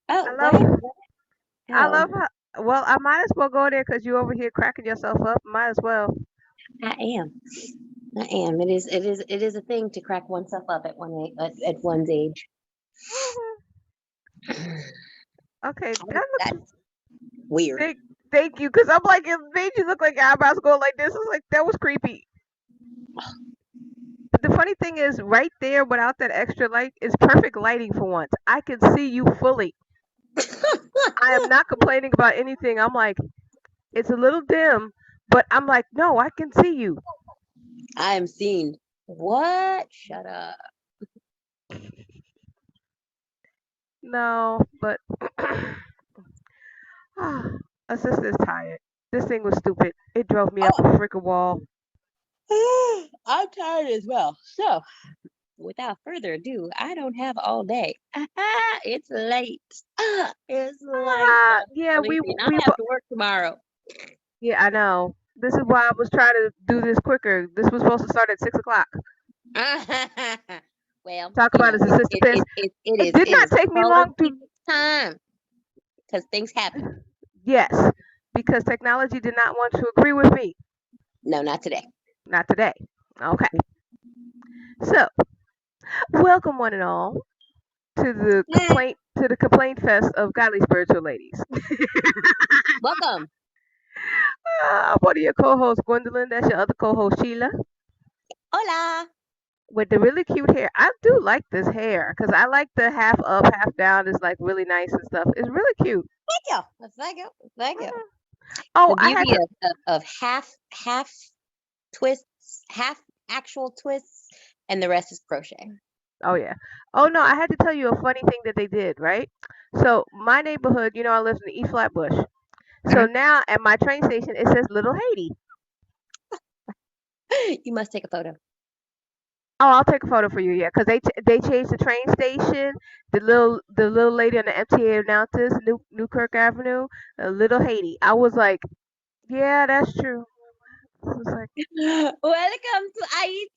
I Oh, go ahead. love, I Oh, love how. Well, I might as well go there because you over here cracking yourself up. Might as well. I am. I am. It is a thing to crack oneself up at at one's age. Mhm. Okay, Oh, that looks. that's weird. Thank you, because I'm like, it made you look like your eyebrows go like this. I was like, that was creepy. But the funny thing is, right there, without that extra light, is perfect lighting for once. I can see you fully. I am not complaining about anything. I'm like, it's a little dim, but I'm like, no, I can see you. I am seen. What? Shut up. No, but a sister's tired. This thing was stupid. It drove me up a freaking wall. I'm tired as well. So, without further ado, I don't have all day. It's late. It's late. Ah, I'm yeah, sleepy and I have to work tomorrow. yeah, I know. This is why I was trying to do this quicker. This was supposed to start at 6 o'clock. Well, Talk about as a sister pest. It did it not is take me long to. politics time because things happen. Yes, because technology did not want to agree with me. No, not today. Not today. Okay. So, welcome one and all to the complaint fest of godly spiritual ladies. Welcome. I'm one of your co-hosts, Gwendolyn. That's your other co-host, Sheila, Hola. with the really cute hair. I do like this hair because I like the half up, half down. It's like really nice and stuff. It's really cute. Thank you. Thank you. Thank you. Mhm. Oh, The I had beauty to. of half twists, half actual twists, and the rest is crochet. Oh yeah. Oh no, I had to tell you a funny thing that they did. Right. So my neighborhood, I live in the East Flatbush. So Mhm. now at my train station, it says Little Haiti. You must take a photo. Oh, I'll take a photo for you. Yeah, because they changed the train station. The little lady on the MTA announced this Newkirk Avenue, Little Haiti. I was like, yeah, that's true. I was like, Welcome to Haiti.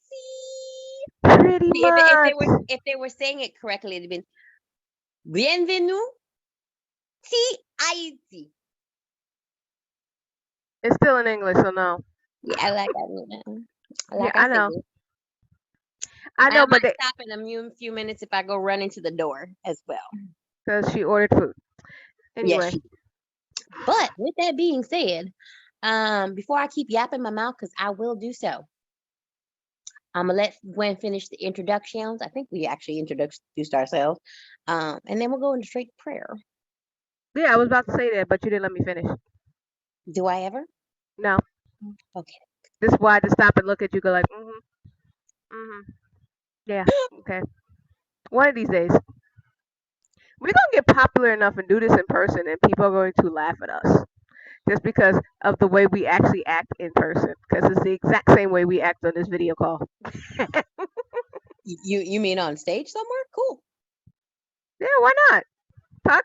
pretty See, much. if they were saying it correctly, it'd been Bienvenue to Haiti. It's still in English, so no. Yeah, I like that. Yeah, Like I I said, know. I I know, might but they stop in a few minutes if I go run into the door as well. because she ordered food Yes, anyway. but with that being said, before I keep yapping my mouth, because I will do so, I'm gonna let Gwen finish the introductions. I think we actually introduced ourselves, and then we'll go into straight prayer. Yeah, I was about to say that, but you didn't let me finish. Do I ever? No, Okay. this is why I just stop and look at you, go like, yeah, okay. One of these days. We're gonna get popular enough and do this in person, and people are going to laugh at us just because of the way we actually act in person. Because it's the exact same way we act on this video call. You mean on stage somewhere? Cool. Yeah, why not?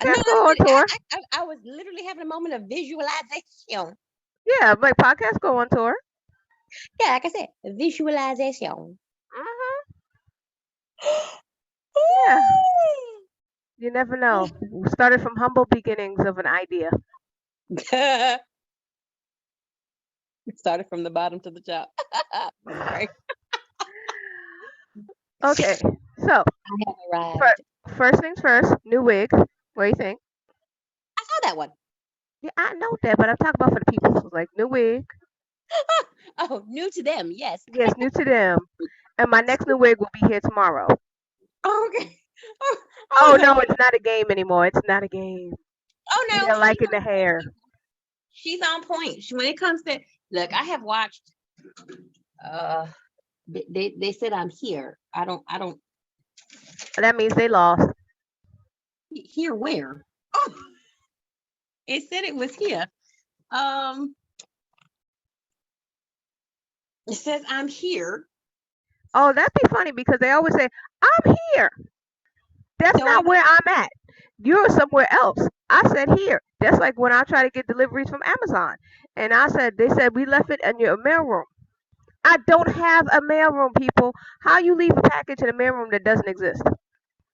No, Podcast I go on get it. tour. I was literally having a moment of visualization. Yeah, like podcasts go on tour. Yeah, like I said, visualization. Hmm. Yeah, you never know. We started from humble beginnings of an idea. It started from the bottom to the top. Sorry. Okay, so I have arrived. first things first. New wig. What do you think? I saw that one. Yeah, I know that, but I'm talking about for the people. So like new wig. Oh, new to them. Yes. Yes, new to them. And my next new wig will be here tomorrow. Oh, okay. Oh, I Oh was like, no, wait. it's not a game anymore. It's not a game. Oh no, They're she's liking on the point. hair. She's on point. When it comes to look, I have watched. Uh, they said I'm here. I don't That means they lost. here where. Oh, it said it was here. Um, it says I'm here. Oh, that'd be funny because they always say, I'm here. That's No, I not where I'm at. You're somewhere else. I said here. That's like when I try to get deliveries from Amazon. And they said, we left it in your mailroom. I don't have a mailroom, people. How you leave a package in a mailroom that doesn't exist?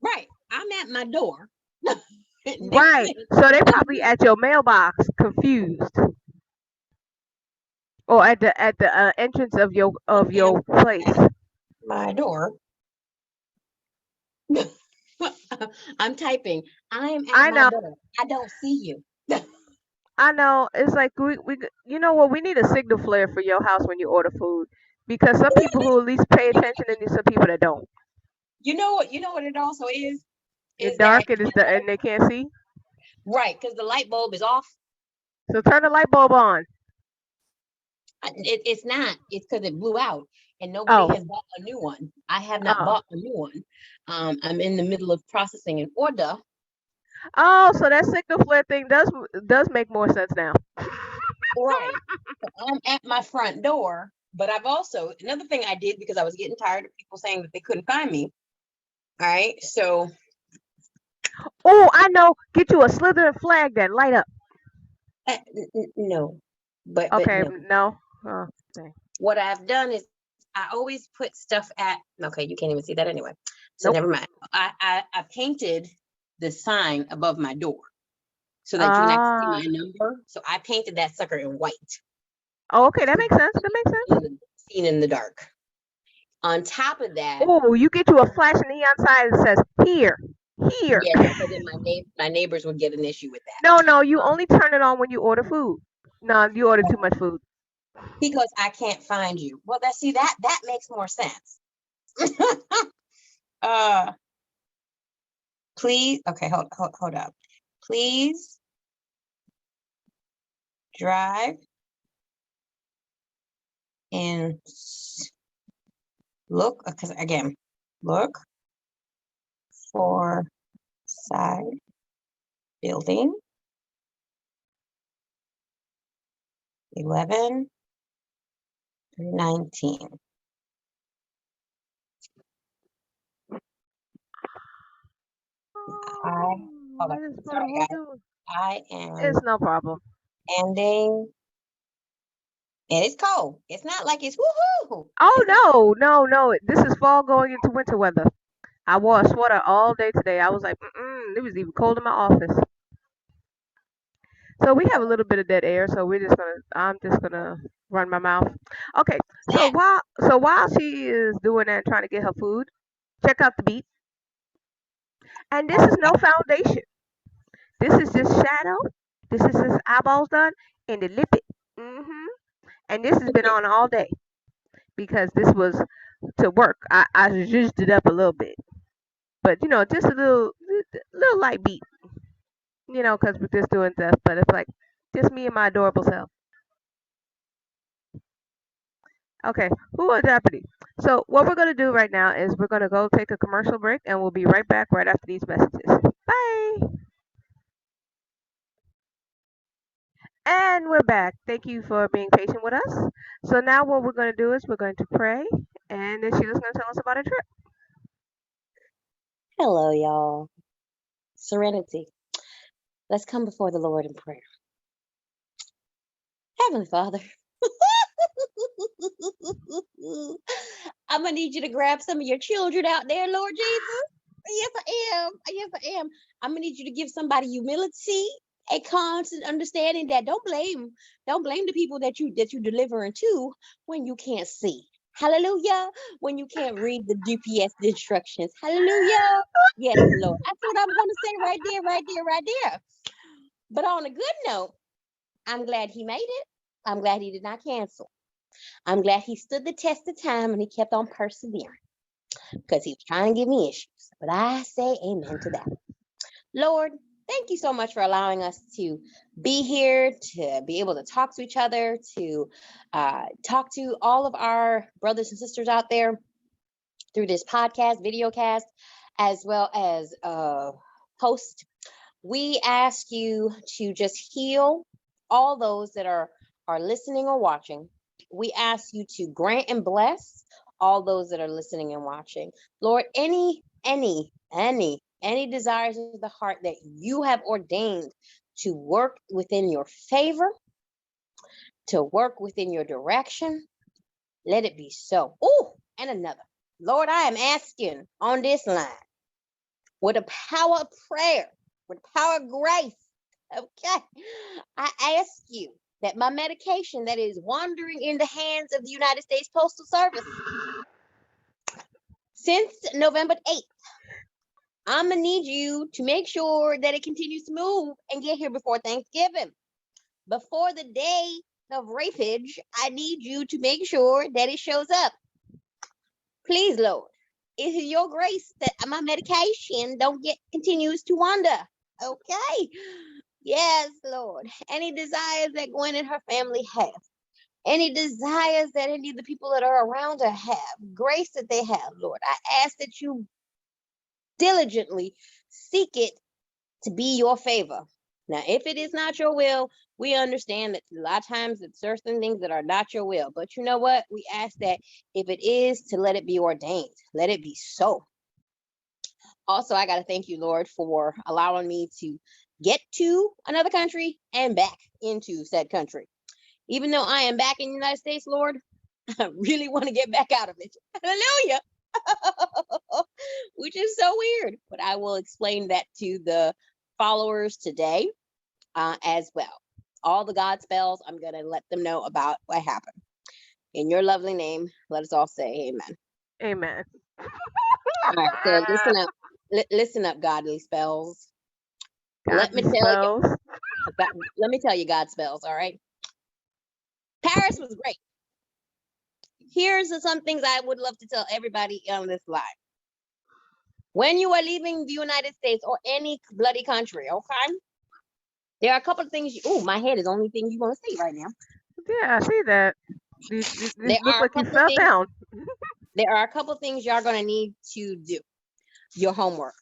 right. I'm at my door. Right. So they probably at your mailbox, confused, or at the entrance of am your place. at my door. I'm typing. I am at I my know. door. I don't see you. I know. It's like you know what? We need a signal flare for your house when you order food, because some people who at least pay attention and there's some people that don't. You know what? You know what it also It's is that dark and and they can't see. right? Because the light bulb is off. So turn the light bulb on. It's not. It's because it blew out, and nobody Oh, has bought a new one. I have not oh, bought a new one. I'm in the middle of processing an order. oh. So that signal flare thing does make more sense now. Right. So I'm at my front door, but I've also another thing I did because I was getting tired of people saying that they couldn't find me. All right. So Oh, I know. Get you a Slytherin flag that light up. no, but Okay, no. no. Oh, dang. What I've done is I always put stuff at. Okay, you can't even see that anyway. So Nope. never mind. I painted the sign above my door so that you can actually see Ah. my number. So I painted that sucker in white. Oh, okay, that So makes sense. That makes sense. seen in the dark. On top of that, Oh, you get you a flashing neon sign that says here, here. yes, because then my neighbors would get an issue with No, no, you that. only turn it on when you order food. No, you order too much food. Because I can't find you. Well, that makes more sense. uh, please, okay, hold up. Please drive and look, because again, look for side building 11 19. Oh, Hold up. what is Sorry, Portable guys. doing? I am It's no problem. ending, and it's cold. It's not like it's woohoo. Oh no, no, no. This is fall going into winter weather. I wore a sweater all day today. I was like, it was even cold in my office. So we have a little bit of dead air, so I'm just gonna run my mouth. Okay, so That while she is doing that and trying to get her food, check out the beat. And this is no foundation. This is just shadow. This is his eyeballs done and the lip it. And this has been on all day because this was to work. I zhuzhed it up a little bit, but just a little light beat. Because we're just doing stuff. But it's like just me and my adorable self. Okay, who are Jeopardy? So what we're gonna do right now is we're gonna go take a commercial break, and we'll be right back right after these messages. Bye. And we're back. Thank you for being patient with us. So now what we're going to do is we're going to pray, and then Sheila's going to tell us about her trip. hello, y'all. Serenity. Let's come before the Lord in prayer. Heavenly Father, I'm gonna need you to grab some of your children out there, Lord Jesus. Yes, I am. Yes, I am. I'm gonna need you to give somebody humility, a constant understanding that don't blame the people that you delivering to when you can't see. Hallelujah. When you can't read the GPS instructions. Hallelujah. Yes, Lord. That's what I'm gonna say right there, right there, right there. But on a good note, I'm glad he made it. I'm glad he did not cancel. I'm glad he stood the test of time and he kept on persevering because he was trying to give me issues. But I say amen to that. Lord, thank you so much for allowing us to be here, to be able to talk to each other, to talk to all of our brothers and sisters out there through this podcast, video cast, as well as post. We ask you to just heal all those that are listening or watching. We ask you to grant and bless all those that are listening and watching. Lord, any desires of the heart that you have ordained to work within your favor, to work within your direction, let it be so. Oh, and another. Lord, I am asking on this line with a power of prayer. with the power of grace. Okay. I ask you that my medication that is wandering in the hands of the United States Postal Service since November 8th, I'm going to need you to make sure that it continues to move and get here before Thanksgiving. Before the day of rapage, I need you to make sure that it shows up. Please, Lord, it is your grace that my medication don't get continues to wander. Okay. Yes, Lord. Any desires that Gwen and her family have, any desires that any of the people that are around her have, grace that they have, Lord, I ask that you diligently seek it to be your favor. Now, if it is not your will, we understand that a lot of times it's certain things that are not your will. But you know what? We ask that if it is, to let it be ordained. Let it be so. Also, I got to thank you, Lord, for allowing me to get to another country and back into said country. Even though I am back in the United States, Lord, I really want to get back out of it. Hallelujah. Which is so weird, but I will explain that to the followers today as well. All the God spells, I'm going to let them know about what happened. In your lovely name, let us all say amen. Amen. All right, so listen up. Listen up, godly spells. Let me Godly tell you. spells. Let me tell you God spells, all right? Paris was great. Here's some things I would love to tell everybody on this live. When you are leaving the United States or any bloody country, okay? There are a couple of things. My head is the only thing you want to see right now. Yeah, I see that. You There look are a like you couple of fell things. down. There are a couple of things y'all gonna need to do. Your homework.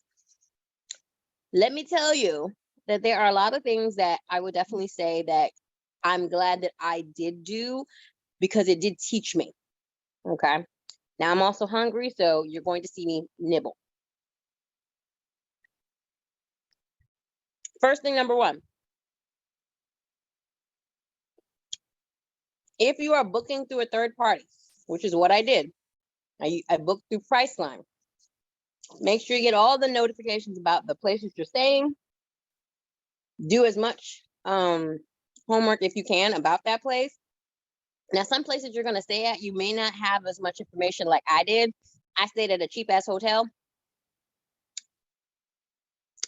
Let me tell you that there are a lot of things that I would definitely say that I'm glad that I did do because it did teach me. Okay. Now I'm also hungry, so you're going to see me nibble. First thing, number one. If you are booking through a third party, which is what I did, I booked through Priceline. Make sure you get all the notifications about the places you're staying. Do as much homework if you can about that place. Now, some places you're going to stay at, you may not have as much information like I did. I stayed at a cheap ass hotel,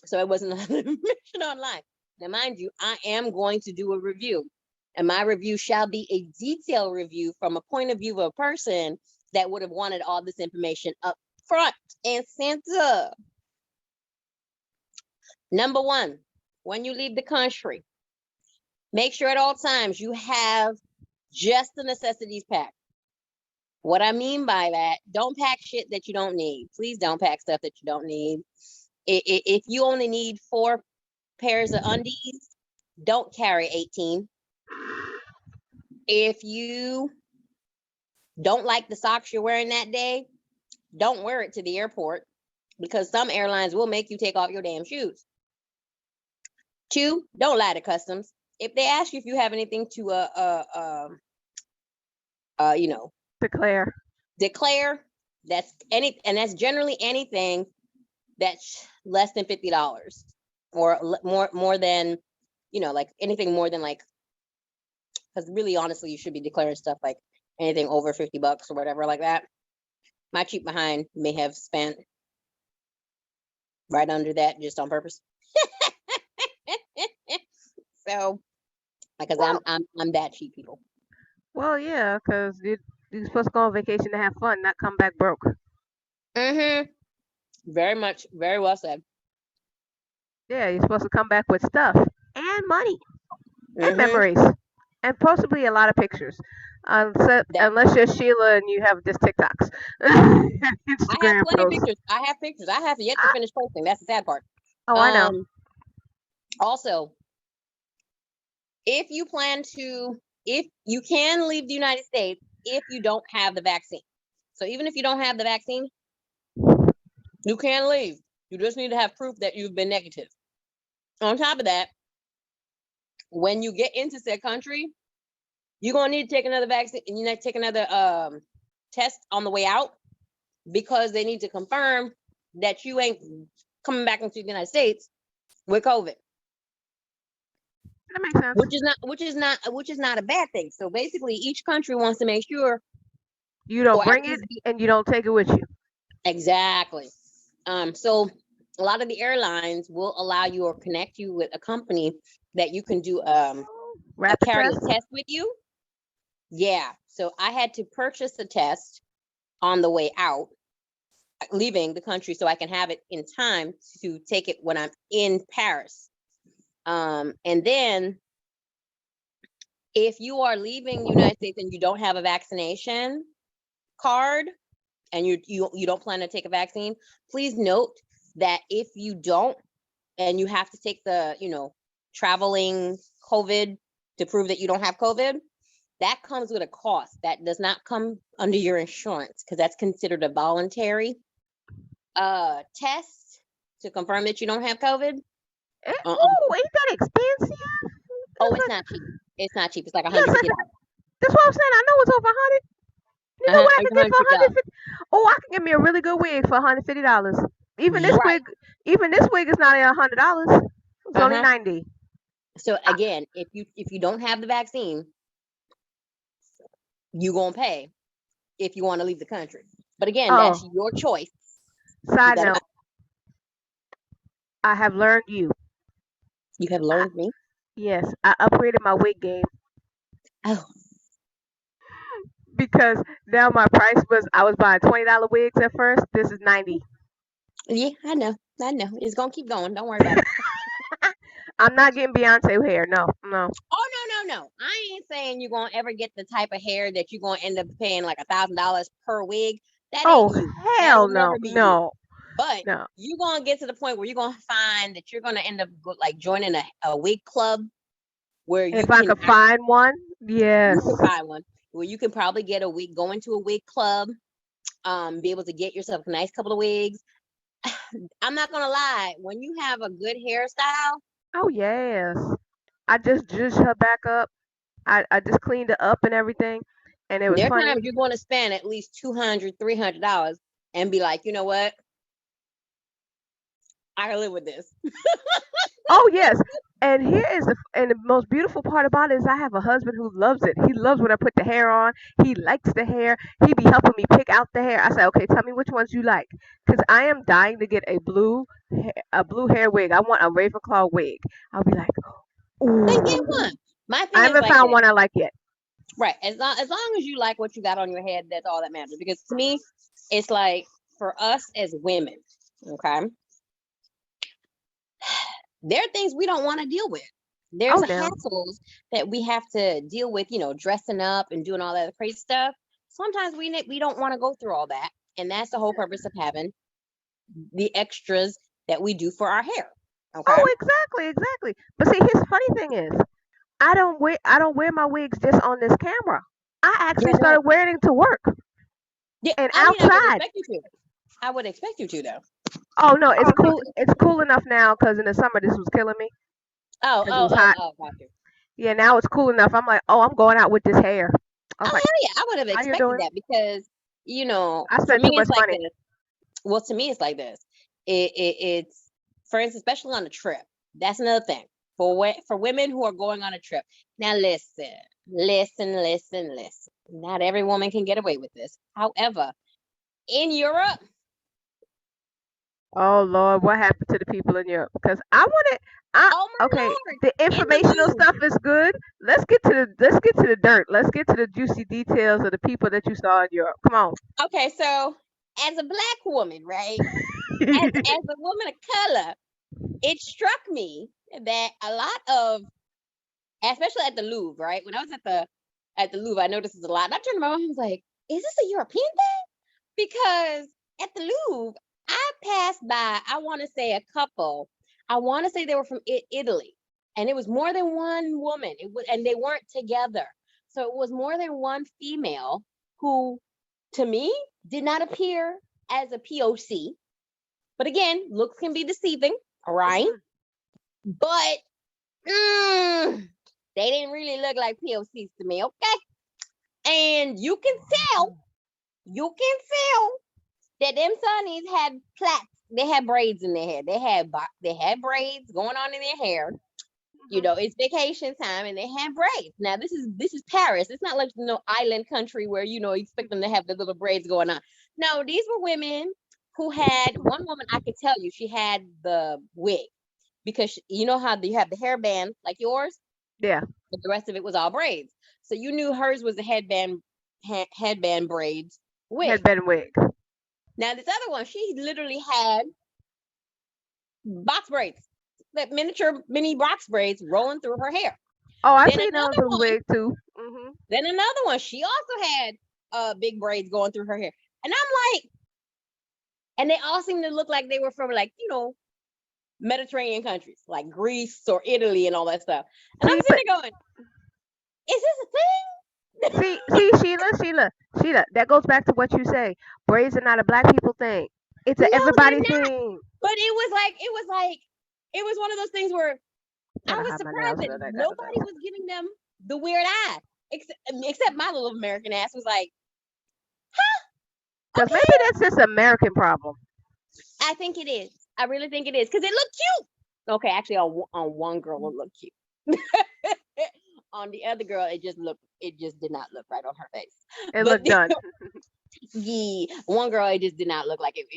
so it wasn't a lot of information online. Now, mind you, I am going to do a review, and my review shall be a detailed review from a point of view of a person that would have wanted all this information up front and center. Number one, when you leave the country, make sure at all times you have just the necessities packed. What I mean by that, don't pack shit that you don't need. Please don't pack stuff that you don't need. If you only need 4 pairs of undies, don't carry 18. If you don't like the socks you're wearing that day, don't wear it to the airport because some airlines will make you take off your damn shoes. 2, don't lie to customs. If they ask you if you have anything to declare, that's generally anything that's less than $50 or more than, like anything more than like, because really honestly you should be declaring stuff like anything over $50 or whatever like that. My cheap behind may have spent right under that just on purpose. So because I'm that cheap, people. Well, yeah, because you're supposed to go on vacation to have fun, not come back broke. Very much, very well said. Yeah, you're supposed to come back with stuff and money and memories and possibly a lot of pictures. Unless you're Sheila and you have just TikToks, I have Instagram plenty of posts. pictures. I have pictures. I have yet to finish posting. That's the sad part. Oh, I know. Also, if you can leave the United States if you don't have the vaccine. So even if you don't have the vaccine, you can leave. You just need to have proof that you've been negative. On top of that, when you get into said country, you're gonna need to take another vaccine and you need to take another test on the way out because they need to confirm that you ain't coming back into the United States with COVID, That makes sense. which is not a bad thing. So basically, each country wants to make sure, You don't or at bring it least and you don't take it with you. exactly. So a lot of the airlines will allow you or connect you with a company that you can do a Rapid carrier test. test with you. Yeah. So I had to purchase a test on the way out, leaving the country, so I can have it in time to take it when I'm in Paris. And then if you are leaving the United States and you don't have a vaccination card and you don't plan to take a vaccine, please note that if you don't and you have to take the, traveling COVID to prove that you don't have COVID, that comes with a cost. That does not come under your insurance because that's considered a voluntary test to confirm that you don't have COVID. Oh, ain't that expensive? Oh, It's it's like, not cheap. It's not cheap. It's like yes, $150. that's what I'm saying. I know it's over 100. You know what I It's could get for $150. 150? Oh, I can get me a really good wig for $150. Right. Even this wig is not $100. It's only Uh-huh. 90. So again, if you don't have the vaccine, you gonna pay if you want to leave the country. But again, that's Oh, your choice. Keep side that in note, I have learned you. You have I, learned me. yes, I upgraded my wig game Oh, because now my price was I was buying $20 wigs at first. This is 90. yeah, I know. I know. It's gonna keep going. Don't worry about it. I'm not getting Beyonce hair. No, no. Oh no. I ain't saying you're gonna ever get the type of hair that you're gonna end up paying like $1,000 per wig. That Oh, ain't you. hell That'll no, never be you. no, But no. you're gonna get to the point where you're gonna find that you're gonna end up like joining a wig club where you If I can could find one, yes. you can find one where you can probably get a wig, go into a wig club, be able to get yourself a nice couple of wigs. I'm not gonna lie, when you have a good hairstyle, Oh, yes. I just zhuzhed her back up. I just cleaned it up and everything. And it was there are funny. times you're going to spend at least $200, $300 and be like, you know what? I can live with this. Oh, yes. And the most beautiful part about it is I have a husband who loves it. He loves when I put the hair on. He likes the hair. He be helping me pick out the hair. I say, okay, tell me which ones you like, because I am dying to get a blue hair wig. I want a Ravenclaw wig. I'll be like, Then get ooh. one. My I thing is haven't like found this, one I like yet. right? As long as you like what you got on your head, that's all that matters. Because to me, it's like for us as women, okay, there are things we don't want to deal with. There's Oh a no. hassles that we have to deal with, dressing up and doing all that crazy stuff. Sometimes we don't want to go through all that, and that's the whole purpose of having the extras that we do for our hair. Okay. Oh, exactly, exactly. But see, his funny thing is, I don't wear my wigs just on this camera. I Yeah, actually no. started wearing it to work Yeah, and I mean, I would outside. expect you to. I would expect you to, though. Oh no, it's Oh, okay. cool. It's cool enough now because in the summer this was killing me Oh, because it oh, was oh, hot. oh, got you. Yeah, now it's cool enough. I'm like, oh, I'm going out with this hair. I was Oh, like, hell yeah. I would have how you expected doing? that because, I for spent me, too much it's like money. this. Well, to me, it's like this. It's, for instance, especially on a trip. That's another thing. For women who are going on a trip. Now, listen. Not every woman can get away with this. However, in Europe, Oh Lord, what happened to the people in Europe? Because I wanted, I oh my okay. Lord, The in the informational Louvre. stuff is good. Let's get to the dirt. Let's get to the juicy details of the people that you saw in Europe. Come on. Okay, so as a black woman, right? As a woman of color, it struck me that a lot of, especially at the Louvre, right? When I was at the Louvre, I noticed this a lot. And I turned around and was like, is this a European thing? Because at the Louvre, I passed by, I want to say a couple. I want to say they were from Italy. And it was more than one woman. And they weren't together. So it was more than one female who, to me, did not appear as a POC. But again, looks can be deceiving, all right? But they didn't really look like POCs to me, okay? And you can tell that them sunnies had plaits they had braids in their hair. They had braids going on in their hair. You know, it's vacation time and they had braids. Now this is Paris. It's not like no island country where you expect them to have the little braids going on. No, these were women who had one woman. I could tell you she had the wig because you know how you have the hairband like yours, Yeah. but the rest of it was all braids. So you knew hers was a headband braids wig. Headband wig. Now this other one, she literally had box braids, that mini box braids rolling through her hair. Oh, I Then seen those another with one, wig too. then another one, she also had big braids going through her hair. And I'm like, and they all seem to look like they were from like, Mediterranean countries, like Greece or Italy and all that stuff. And I'm See, sitting but there going, is this a thing? see, Sheila. That goes back to what you say. Braids are not a black people thing. It's No, a they're everybody not. thing. But it was one of those things where I Trying to was hide my surprised nails that so that got nobody was giving them the weird eye. Except my little American ass was like, Because maybe okay. that's just an American problem. I think it is. I really think it is because it looked cute. Okay, actually, on one girl it looked cute. On the other girl, it just did not look right on her face. It But looked done. the one girl, it just did not look like it.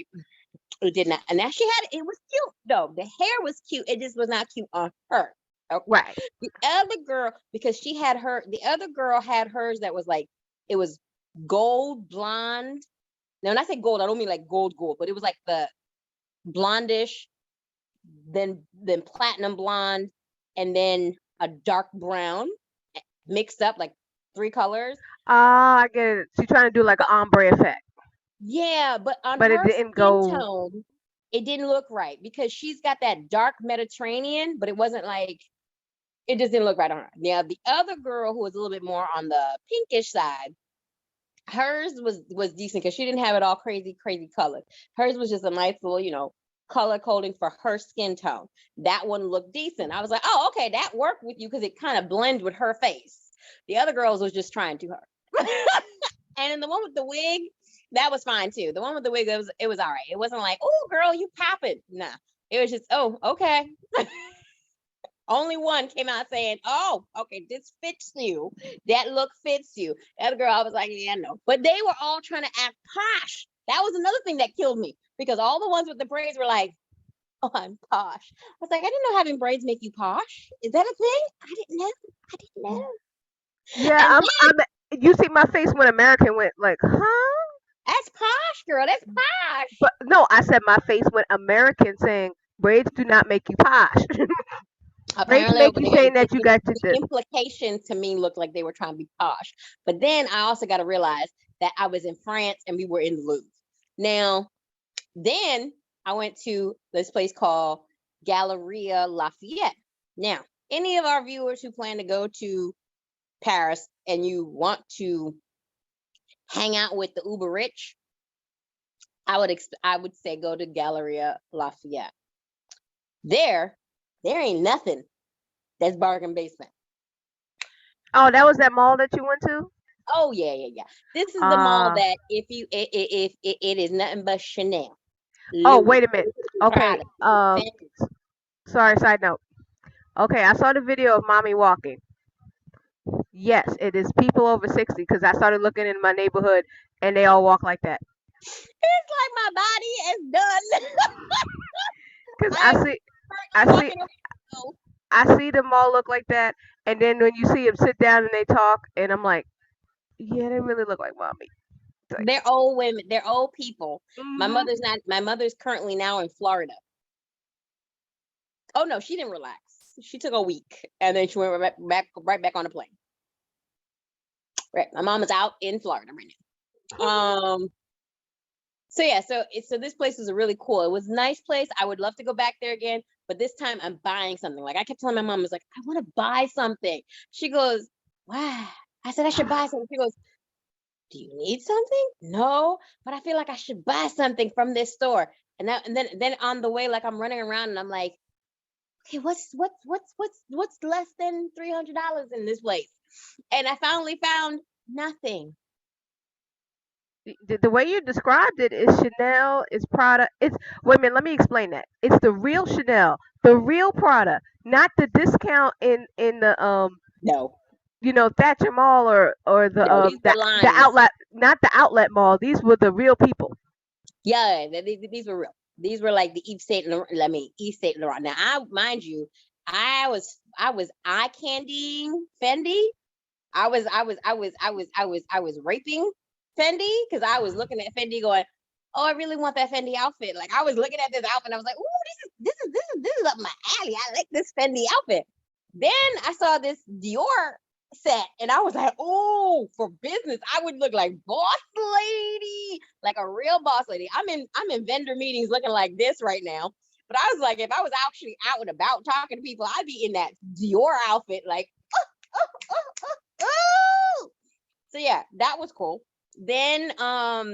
It did not. And now it was cute though. The hair was cute. It just was not cute on her. Okay. Right. The other girl, because the other girl had hers that was like, it was gold blonde. Now, when I say gold, I don't mean like gold, but it was like the blondish, then platinum blonde, and then a dark brown mixed up like 3 colors. Ah, I get it. She's trying to do like an ombre effect, Yeah, but on but it her didn't skin go. tone, it didn't look right because she's got that dark Mediterranean, but it wasn't like, it just didn't look right on her. Now, the other girl who was a little bit more on the pinkish side, hers was decent because she didn't have it all crazy colored. Hers was just a nice little, color coding for her skin tone. That one looked decent. I was like, oh, okay, that worked with you because it kind of blends with her face. The other girls was just trying too hard. And then the one with the wig, that was fine too. The one with the wig, it was all right. It wasn't like, oh, girl, you popping. Nah, it was just, oh, okay. Only one came out saying, oh, okay, this fits you. That look fits you. The other girl, I was like, yeah, no. But they were all trying to act posh. That was another thing that killed me because all the ones with the braids were like, oh, I'm posh. I was like, I didn't know having braids make you posh. Is that a thing? I didn't know. Yeah, And You see my face when American went like, huh? that's posh, girl. That's posh. But no, I said my face when American saying braids do not make you posh. Braids Apparently make over you there, saying that you got to the do. implication to me looked like they were trying to be posh. But then I also got to realize that I was in France and we were in the Louvre. Now, then I went to this place called Galleria Lafayette. Now, any of our viewers who plan to go to Paris and you want to hang out with the uber rich, I would say go to Galleria Lafayette. There ain't nothing that's bargain basement. Oh, that was that mall that you went to? Oh yeah. This is the mall that if it is nothing but Chanel. Oh, Louis, wait a minute. Okay. Prada, Sorry, side note. Okay, I saw the video of mommy walking. Yes, it is people over 60 because I started looking in my neighborhood and they all walk like that. It's like my body is done. Cause I am I see, walking around. I see them all look like that, and then when you see them sit down and they talk, and I'm like, yeah, they really look like mommy. Like, They're old women. They're old people. My mm-hmm. mother's currently now in Florida. Oh no, she didn't relax. She took a week and then she went right back on the plane. Right. My mom is out in Florida right now. So yeah, so this place was really cool. It was a nice place. I would love to go back there again, but this time I'm buying something. Like I kept telling my mom, I was like, I want to buy something. She goes, wow. I said I should buy something. She goes, do you need something? No, but I feel like I should buy something from this store. And then on the way, like I'm running around and I'm like, okay, what's less than $300 in this place? And I finally found nothing. The way you described it is Chanel, is Prada. It's wait a minute, let me explain that. It's the real Chanel, the real Prada, not the discount in the No, Thatcher Mall or no, these were the lines. outlet, not the outlet mall. These were the real people. Yeah, these were real. These were like the Yves Saint Laurent. I mean, Yves Saint Laurent. Now, mind you, I was eye candying Fendi. I was raping Fendi because I was looking at Fendi going, oh, I really want that Fendi outfit. Like I was looking at this outfit, and I was like, oh, this is up my alley. I like this Fendi outfit. Then I saw this Dior set, and I was like, oh, for business, I would look like boss lady, like a real boss lady. I'm in vendor meetings looking like this right now. But I was like, if I was actually out and about talking to people, I'd be in that Dior outfit, like, oh. So yeah, that was cool. Then oh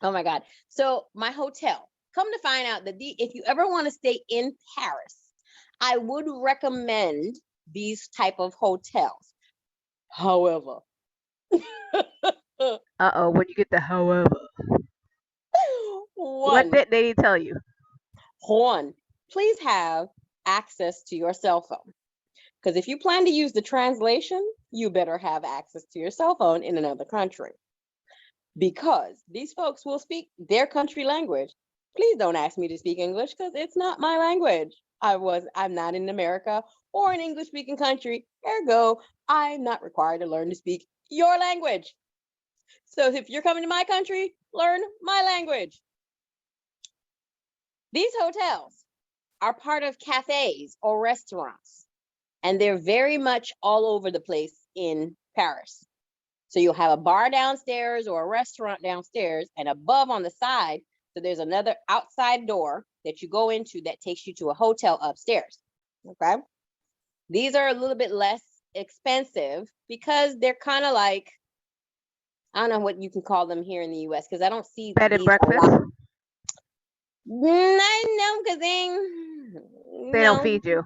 my god. So my hotel. Come to find out that if you ever want to stay in Paris, I would recommend these type of hotels. However, When you get the however, what one, did they tell you? one, please have access to your cell phone. Because if you plan to use the translation, you better have access to your cell phone in another country. Because these folks will speak their country language. Please don't ask me to speak English because it's not my language. I'm not in America or an English speaking country. Ergo, I'm not required to learn to speak your language. So if you're coming to my country, learn my language. These hotels are part of cafes or restaurants, and they're very much all over the place in Paris. So you'll have a bar downstairs or a restaurant downstairs, and above on the side, so there's another outside door that you go into that takes you to a hotel upstairs. Okay. These are a little bit less expensive because they're kind of like, I don't know what you can call them here in the US because I don't see Bed and these a lot. breakfast. No, because They don't no. feed you.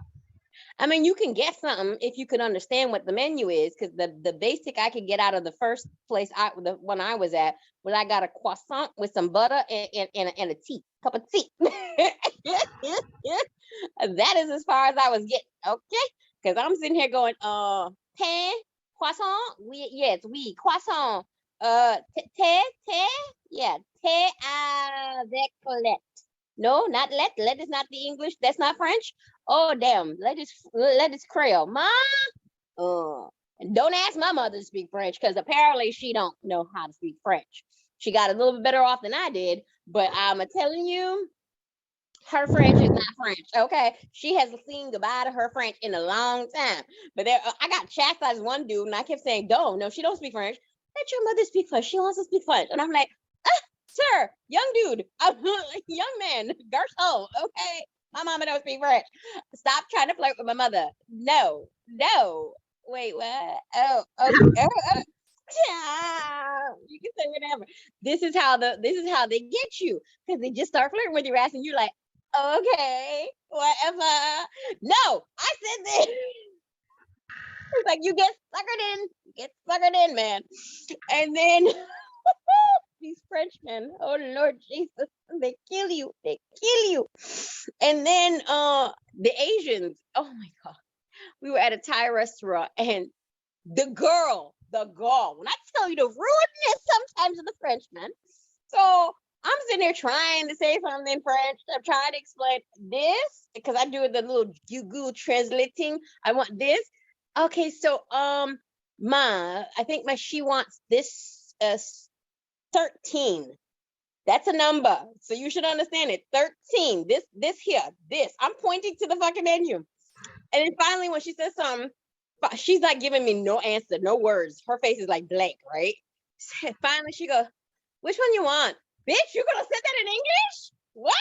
I mean, you can get something if you can understand what the menu is, because the basic I could get out of the first place the one I was at, was I got a croissant with some butter and a tea, cup of tea. That is as far as I was getting, okay? Because I'm sitting here going, pain, croissant, oui, croissant, te, yeah, te avec let. No, not let. Let is not the English. That's not French. Oh damn, let is Creole. Ma, don't ask my mother to speak French because apparently she don't know how to speak French. She got a little bit better off than I did, but I'm telling you, her French is not French. Okay, she has seen goodbye to her French in a long time. But there, I got chastised one dude, and I kept saying, "Don't, no, she don't speak French. Let your mother speak French. She wants to speak French." And I'm like, sir, young dude, young man, garçon, okay? My mama don't speak French. Stop trying to flirt with my mother. No. Wait, what? Oh. You can say whatever. This is how they get you, because they just start flirting with your ass, and you're like, okay, whatever. No, I said this. It's like you get suckered in, man. And then these Frenchmen, oh Lord Jesus, they kill you. And then the Asians, oh my God, we were at a Thai restaurant, and the girl, when I tell you the rudeness sometimes of the Frenchmen. So I'm sitting there trying to say something in French. I'm trying to explain this because I do the little Google translating. I want this. Okay, so I think she wants this 13. That's a number. So you should understand it. 13. This here. This. I'm pointing to the fucking menu. And then finally, when she says something, she's not giving me no answer, no words. Her face is like blank, right? Finally, she goes, which one you want? Bitch, you gonna say that in English? What?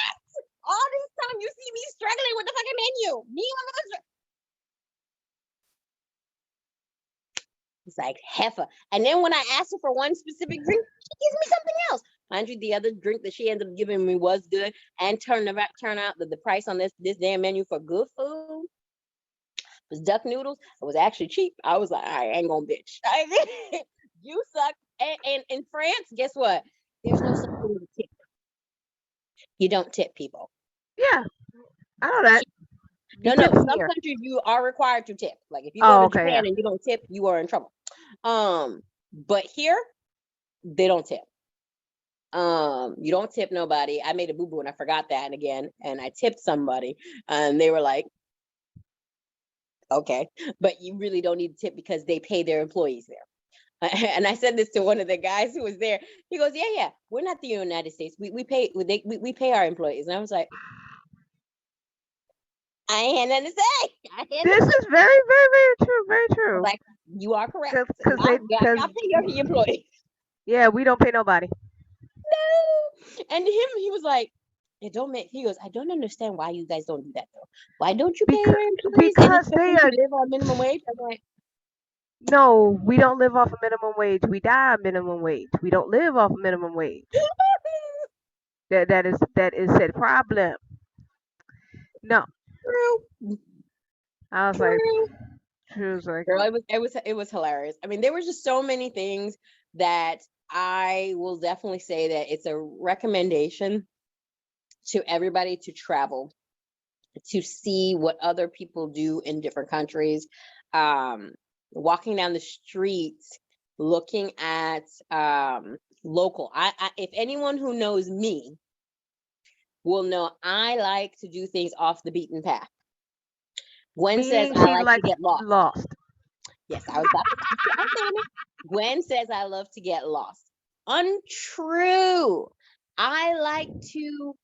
All this time you see me struggling with the fucking menu. It's like heifer. And then when I asked her for one specific drink, she gives me something else. Mind you, the other drink that she ended up giving me was good, and turn out that the price on this damn menu for good food was duck noodles. It was actually cheap. I was like, I ain't gonna bitch. You suck And in France, guess what? There's no such thing as a tip. You don't tip people. Yeah, I know that. You No, tip no. Some here. countries you are required to tip. Like if you go Oh, to okay, yeah. Japan and you don't tip, you are in trouble. But here they don't tip. You don't tip nobody. I made a boo-boo and I forgot that and I tipped somebody and they were like, okay, but you really don't need to tip because they pay their employees there. And I said this to one of the guys who was there. He goes, yeah, we're not the United States. We pay our employees. And I was like, I ain't had nothing to say. I ain't This is very, very, very true. Very I was true. like, you are correct. Because Y'all pay your employees. yeah, we don't pay nobody. No. And he was like, it don't make, he goes, I don't understand why you guys don't do that though. Why don't you pay Because your employees and because expect they them to are live on minimum wage? I'm like, no, we don't live off of minimum wage. We die on minimum wage. We don't live off of minimum wage. That is said problem. No, true, I was like, true. she was like, Girl, it was hilarious. I mean, there were just so many things that I will definitely say that it's a recommendation to everybody to travel, to see what other people do in different countries. Walking down the streets, looking at local. If anyone who knows me will know, I like to do things off the beaten path. Gwen says meaning I she like to likes get lost. lost. Yes, I was about to I'm saying it. Gwen says I love to get lost. Untrue. I like to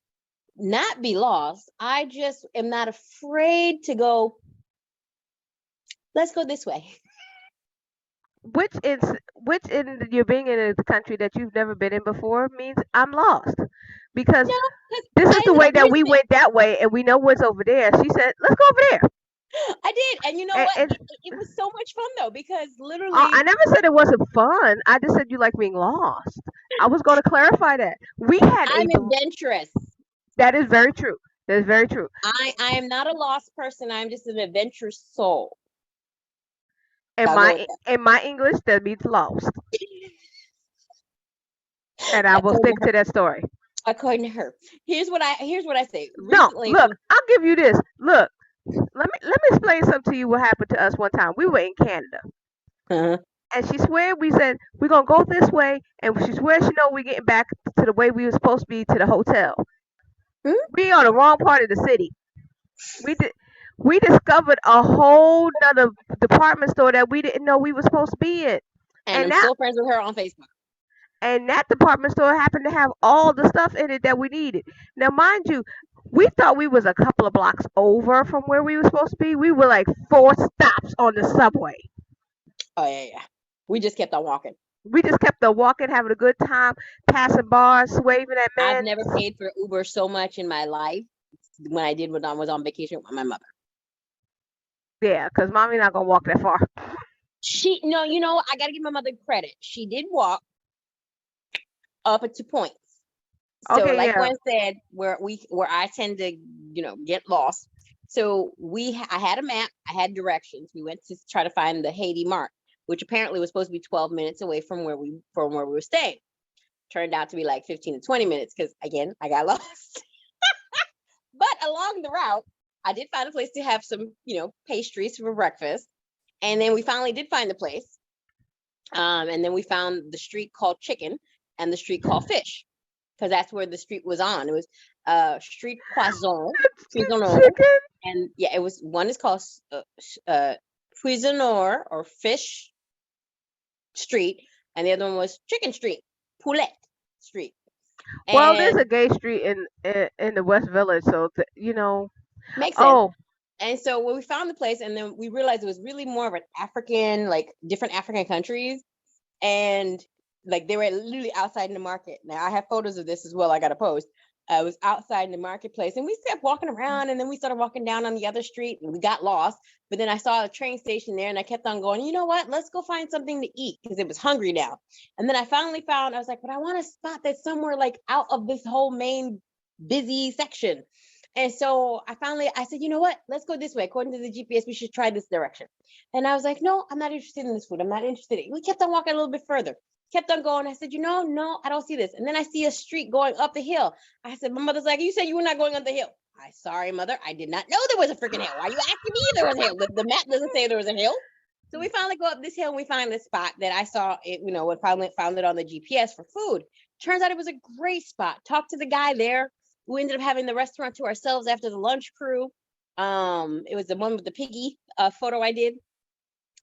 not be lost. I just am not afraid to go, let's go this way. Which in you're being in a country that you've never been in before means I'm lost because No, because this is I the way that here's the we thing. went that way and we know what's over there. She said, let's go over there. I did. And you know And, what? and It was so much fun though, because I literally never said it wasn't fun. I just said you like being lost. I was going to clarify that. We had I'm adventurous. that is very true. That is very true. I am not a lost person. I'm just an adventurous soul. In I'll go with my English, that means lost, and I that. will stick to that story. According to her. Here's what I say. No, Recently, look, I'll give you this. Look, let me explain something to you. What happened to us one time? We were in Canada, uh-huh. and she swear we said we're gonna go this way, and she swear she know we getting back to the way we were supposed to be to the hotel. Hmm? We on the wrong part of the city. We did. We discovered a whole nother department store that we didn't know we were supposed to be in, And and I'm that still friends with her on Facebook. department store happened to have all the stuff in it that we needed. Now, mind you, we thought we was a couple of blocks over from where we were supposed to be. We were like 4 stops on the subway. Oh yeah. We just kept on walking. We just kept on walking, having a good time, passing bars, waving at I've men. never paid for Uber so much in my life when I did when I was on vacation with my mother. Yeah, because mommy not going to walk that far. No, I gotta give my mother credit. She did walk up to points. So Okay, like yeah. Gwen said, where I tend to, get lost. So I had a map, I had directions. We went to try to find the Haiti Mart, which apparently was supposed to be 12 minutes away from where we were staying. Turned out to be like 15 to 20 minutes because again, I got lost. But along the route, I did find a place to have some, pastries for breakfast. And then we finally did find the place. And then we found the street called Chicken and the street called Fish, because that's where the street was on. It was Street Poisson, Chicken. and yeah, it was one is called Poisonneur or Fish Street, and the other one was Chicken Street, Poulet Street. Well, there's And a gay street in the West Village, so makes sense. Oh, And so when we found the place, and then we realized it was really more of an African, like different African countries, and like they were literally outside in the market. Now I have photos of this as well. I got to post. I was outside in the marketplace, and we kept walking around, and then we started walking down on the other street, and we got lost. But then I saw a train station there, and I kept on going. You know what? Let's go find something to eat because it was hungry now. And then I finally found. I was like, but I want a spot that's somewhere like out of this whole main busy section. And so I said, you know what? Let's go this way. According to the GPS, we should try this direction. And I was like, no, I'm not interested in this food. I'm not interested. We kept on walking a little bit further. Kept on going. I said, no, I don't see this. And then I see a street going up the hill. I said, my mother's like, you said you were not going up the hill. Sorry, mother, I did not know there was a freaking hill. Why are you asking me if there was a hill? The map doesn't say there was a hill. So we finally go up this hill and we find this spot that I saw it, when finally found it on the GPS for food. Turns out it was a great spot. Talked to the guy there. We ended up having the restaurant to ourselves after the lunch crew. It was the one with the piggy photo I did.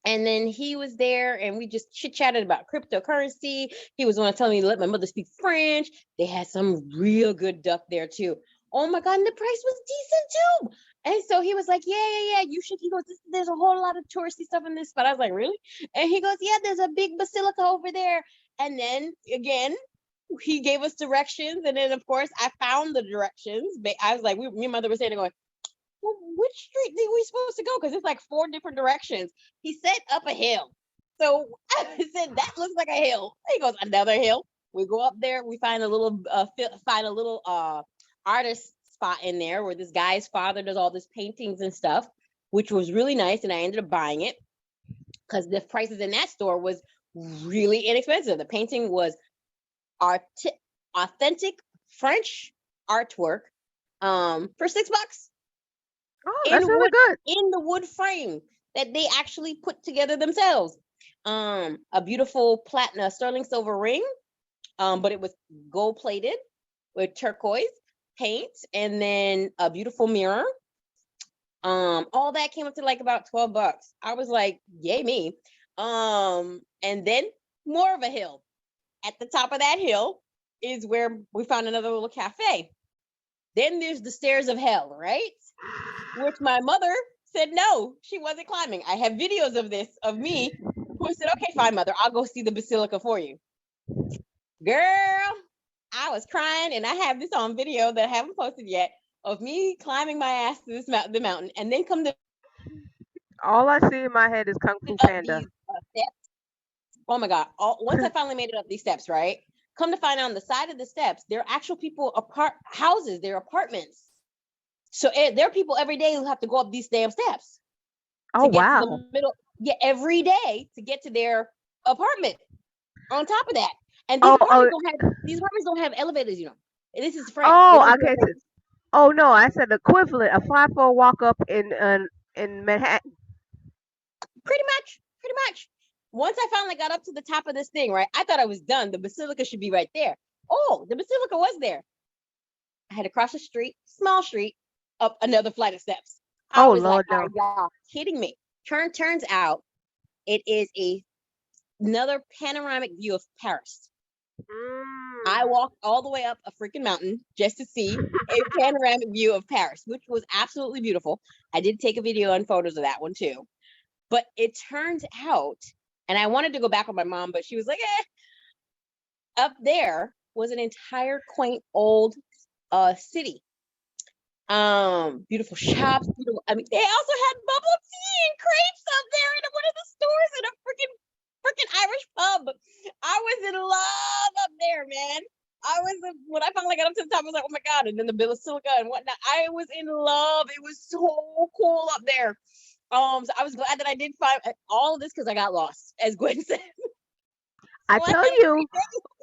And then he was there and we just chit-chatted about cryptocurrency. He was the one telling me to let my mother speak French. They had some real good duck there too. Oh my God, and the price was decent too. And so he was like, yeah, you should. He goes, there's a whole lot of touristy stuff in this spot. I was like, really? And he goes, yeah, there's a big basilica over there. And then again, he gave us directions. And then of course I found the directions. I was like, me and mother were saying, going, well, which street are we supposed to go? Because it's like 4 different directions. He said up a hill. So I said, that looks like a hill. He goes, another hill. We go up there. We find a little artist spot in there where this guy's father does all this paintings and stuff, which was really nice. And I ended up buying it because the prices in that store was really inexpensive. The painting was authentic French artwork for $6. Oh, that's really good. In the wood frame that they actually put together themselves. A beautiful platinum sterling silver ring, but it was gold plated with turquoise paint, and then a beautiful mirror. All that came up to like about $12. I was like, yay me. And then more of a hill. At the top of that hill is where we found another little cafe. Then there's the stairs of hell, right? Which my mother said no, she wasn't climbing. I have videos of this, of me, who said, okay, fine, mother, I'll go see the basilica for you. Girl, I was crying, and I have this on video that I haven't posted yet of me climbing my ass to the mountain, and then come to All I see in my head is Kung Fu Panda. these steps. Oh my God. Once I finally made it up these steps, right? Come to find out on the side of the steps, there are actual people, houses, they're apartments. So there are people every day who have to go up these damn steps. Oh, to get wow. to the middle, every day to get to their apartment. On top of that, and these apartments don't have elevators. This is France. Oh, I get it. Oh no, I said equivalent, a 5-4 walk up in Manhattan. Pretty much. Once I finally got up to the top of this thing, right, I thought I was done. The basilica should be right there. Oh, the basilica was there. I had to cross a street, small street, up another flight of steps. I was Lord, like, no. are y'all kidding me? Turns out it is another panoramic view of Paris. I walked all the way up a freaking mountain just to see a panoramic view of Paris, which was absolutely beautiful. I did take a video and photos of that one too. But it turns out, and I wanted to go back with my mom, but she was like, up there was an entire quaint old city. Beautiful shops. They also had bubble tea and crepes up there in one of the stores in a freaking Irish pub. I was in love up there, man. When I finally got up to the top, I was like, oh my God. And then the basilica and whatnot. I was in love. It was so cool up there. So I was glad that I did find all of this because I got lost, as Gwen said. I tell you,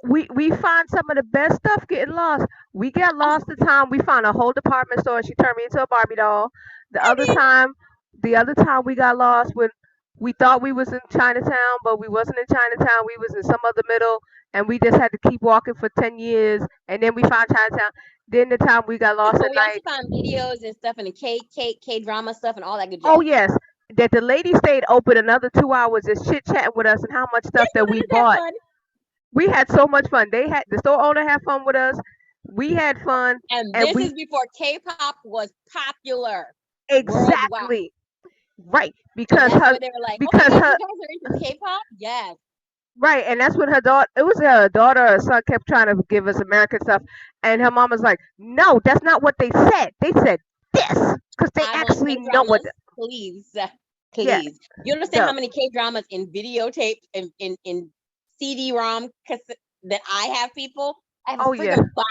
we find some of the best stuff getting lost. We got lost the time we found a whole department store and she turned me into a Barbie doll. The other time we got lost when we thought we was in Chinatown, but we wasn't in Chinatown. We was in some other middle, and we just had to keep walking for 10 years, and then we found Chinatown. Then the time we got lost at we night. also found videos and stuff and the K-drama stuff and all that good jazz. Oh yes, that the lady stayed open another 2 hours just chit chatting with us and how much stuff that we bought. We had so much fun. The store owner had fun with us. We had fun. And this is before K-pop was popular. Exactly. Worldwide. Right. Because they were like, you guys are into K-pop? Yes. Right, and that's when her daughter, it was her daughter or son kept trying to give us American stuff, and her mom was like, no, that's not what they said. They said this, because they actually know what. Please. Yeah. You understand how many K-dramas in videotape, in CD-ROM that I have, people? I have a box.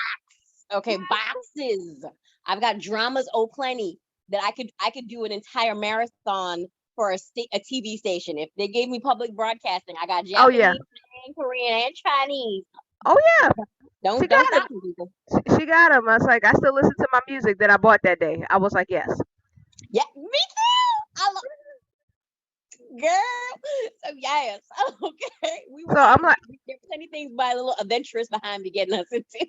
Okay, boxes. I've got dramas plenty that I could do an entire marathon for a TV station. If they gave me public broadcasting, I got Japanese, and Korean and Chinese. Oh yeah, she Don't got him. stop me, people. She got him. I was like, I still listen to my music that I bought that day. I was like, yes. Yeah, me too. Girl. So yes. Okay. We were So I'm not. like, There were plenty things by a little adventurous behind me getting us into.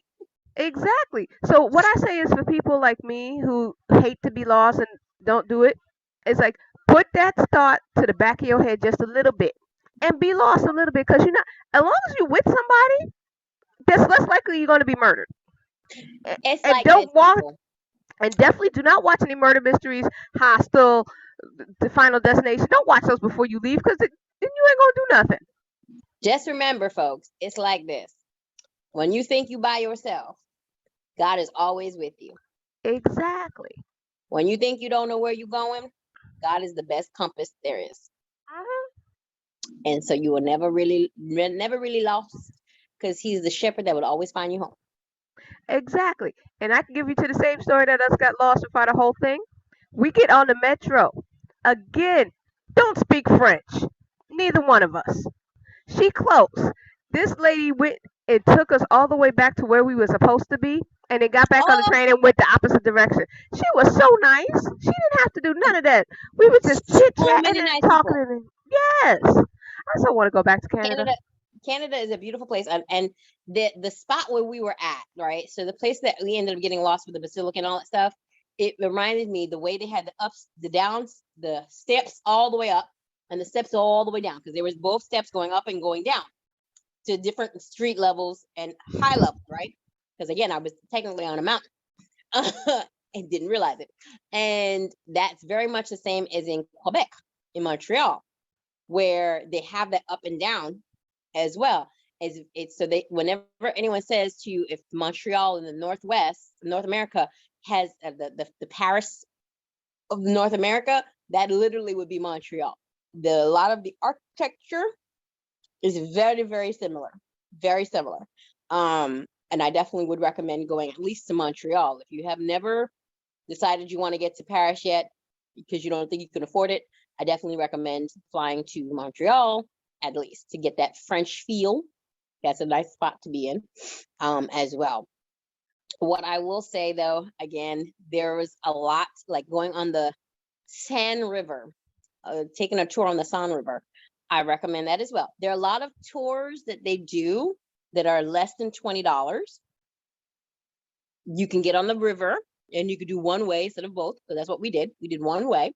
exactly. So what I say is for people like me who hate to be lost and don't do it, it's like put that thought to the back of your head just a little bit and be lost a little bit because you're not. As long as you're with somebody, that's less likely you're going to be murdered. It's And like this, don't walk. people. And definitely do not watch any murder mysteries, Hostel, The Final Destination. Don't watch those before you leave because then you ain't gonna do nothing. Just remember, folks, it's like this. When you think you by yourself, God is always with you. Exactly. When you think you don't know where you're going, God is the best compass there is. And so you will never really lost because he's the shepherd that will always find you home. Exactly. And I can give you to the same story that us got lost without the whole thing. We get on the metro. Again, don't speak French. Neither one of us. She close. This lady went and took us all the way back to where we were supposed to be, and then got back on the Oh, train and went the opposite direction. She was so nice. She didn't have to do none of that. We were just chit so chatting many and nice talking. people. And yes, I still want to go back to Canada. Canada is a beautiful place, and the spot where we were at, right? So the place that we ended up getting lost with the basilica and all that stuff, it reminded me the way they had the ups, the downs, the steps all the way up, and the steps all the way down, because there was both steps going up and going down to different street levels and high levels, right? Because again, I was technically on a mountain and didn't realize it, and that's very much the same as in Quebec, in Montreal, where they have that up and down as well. As it's so they, whenever anyone says to you if Montreal in the Northwest, North America has the Paris of North America, that literally would be Montreal. A lot of the architecture is very similar, very similar. And I definitely would recommend going at least to Montreal if you have never decided you want to get to Paris yet because you don't think you can afford it. I definitely recommend flying to Montreal at least to get that French feel. That's a nice spot to be in as well. What I will say though, again, there was a lot like going on the Seine River, taking a tour on the Seine River. I recommend that as well. There are a lot of tours that they do that are less than $20. You can get on the river and you could do one way instead of both, because that's what we did. We did one way.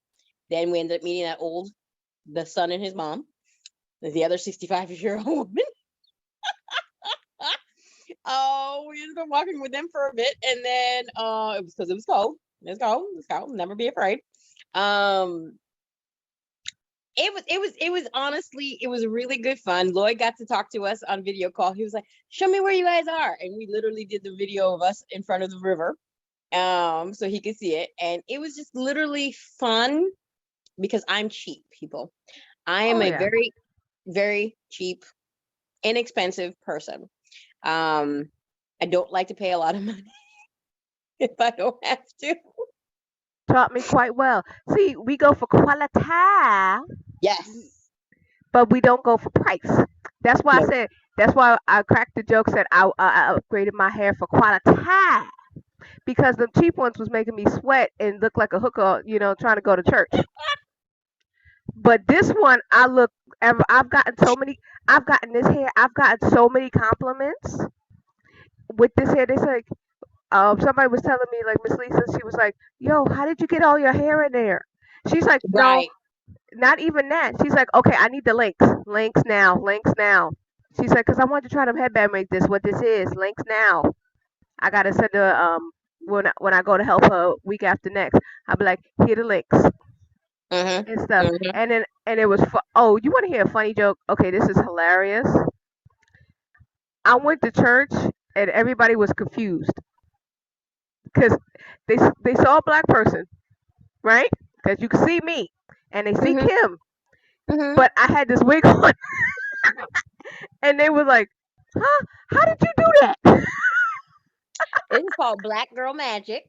Then we ended up meeting the son and his mom, the other 65-year-old woman. Oh, we ended up walking with them for a bit, and then it was because it was cold. It's cold. Never be afraid. It was honestly, it was really good fun. Lloyd got to talk to us on video call. He was like, "Show me where you guys are," and we literally did the video of us in front of the river, so he could see it, and it was just literally fun because I'm cheap, people. I am Oh a yeah. very cheap, inexpensive person. I don't like to pay a lot of money if I don't have to. Taught me quite well. See, we go for quality, Yes. but we don't go for price. That's why I No. said. That's why I cracked the joke. Said I upgraded my hair for quality because the cheap ones was making me sweat and look like a hooker, trying to go to church. But this one, I've gotten so many. I've gotten this hair. I've gotten so many compliments with this hair. They say, somebody was telling me, like Miss Lisa, she was like, "Yo, how did you get all your hair in there?" She's like, "No, Right. not even that." She's like, "Okay, I need the links now, links now." She's like, "Cause I want to try them headband make this. What this is, links now." I gotta send her when I go to help her week after next. I'll be like, "Here the links Mm-hmm. and stuff." Mm-hmm. And it was oh, you want to hear a funny joke? Okay, this is hilarious. I went to church and everybody was confused because they saw a black person, right? Because you can see me and they see Mm-hmm. Kim, Mm-hmm. but I had this wig on, and they were like, "Huh? How did you do that?" It is called Black Girl Magic.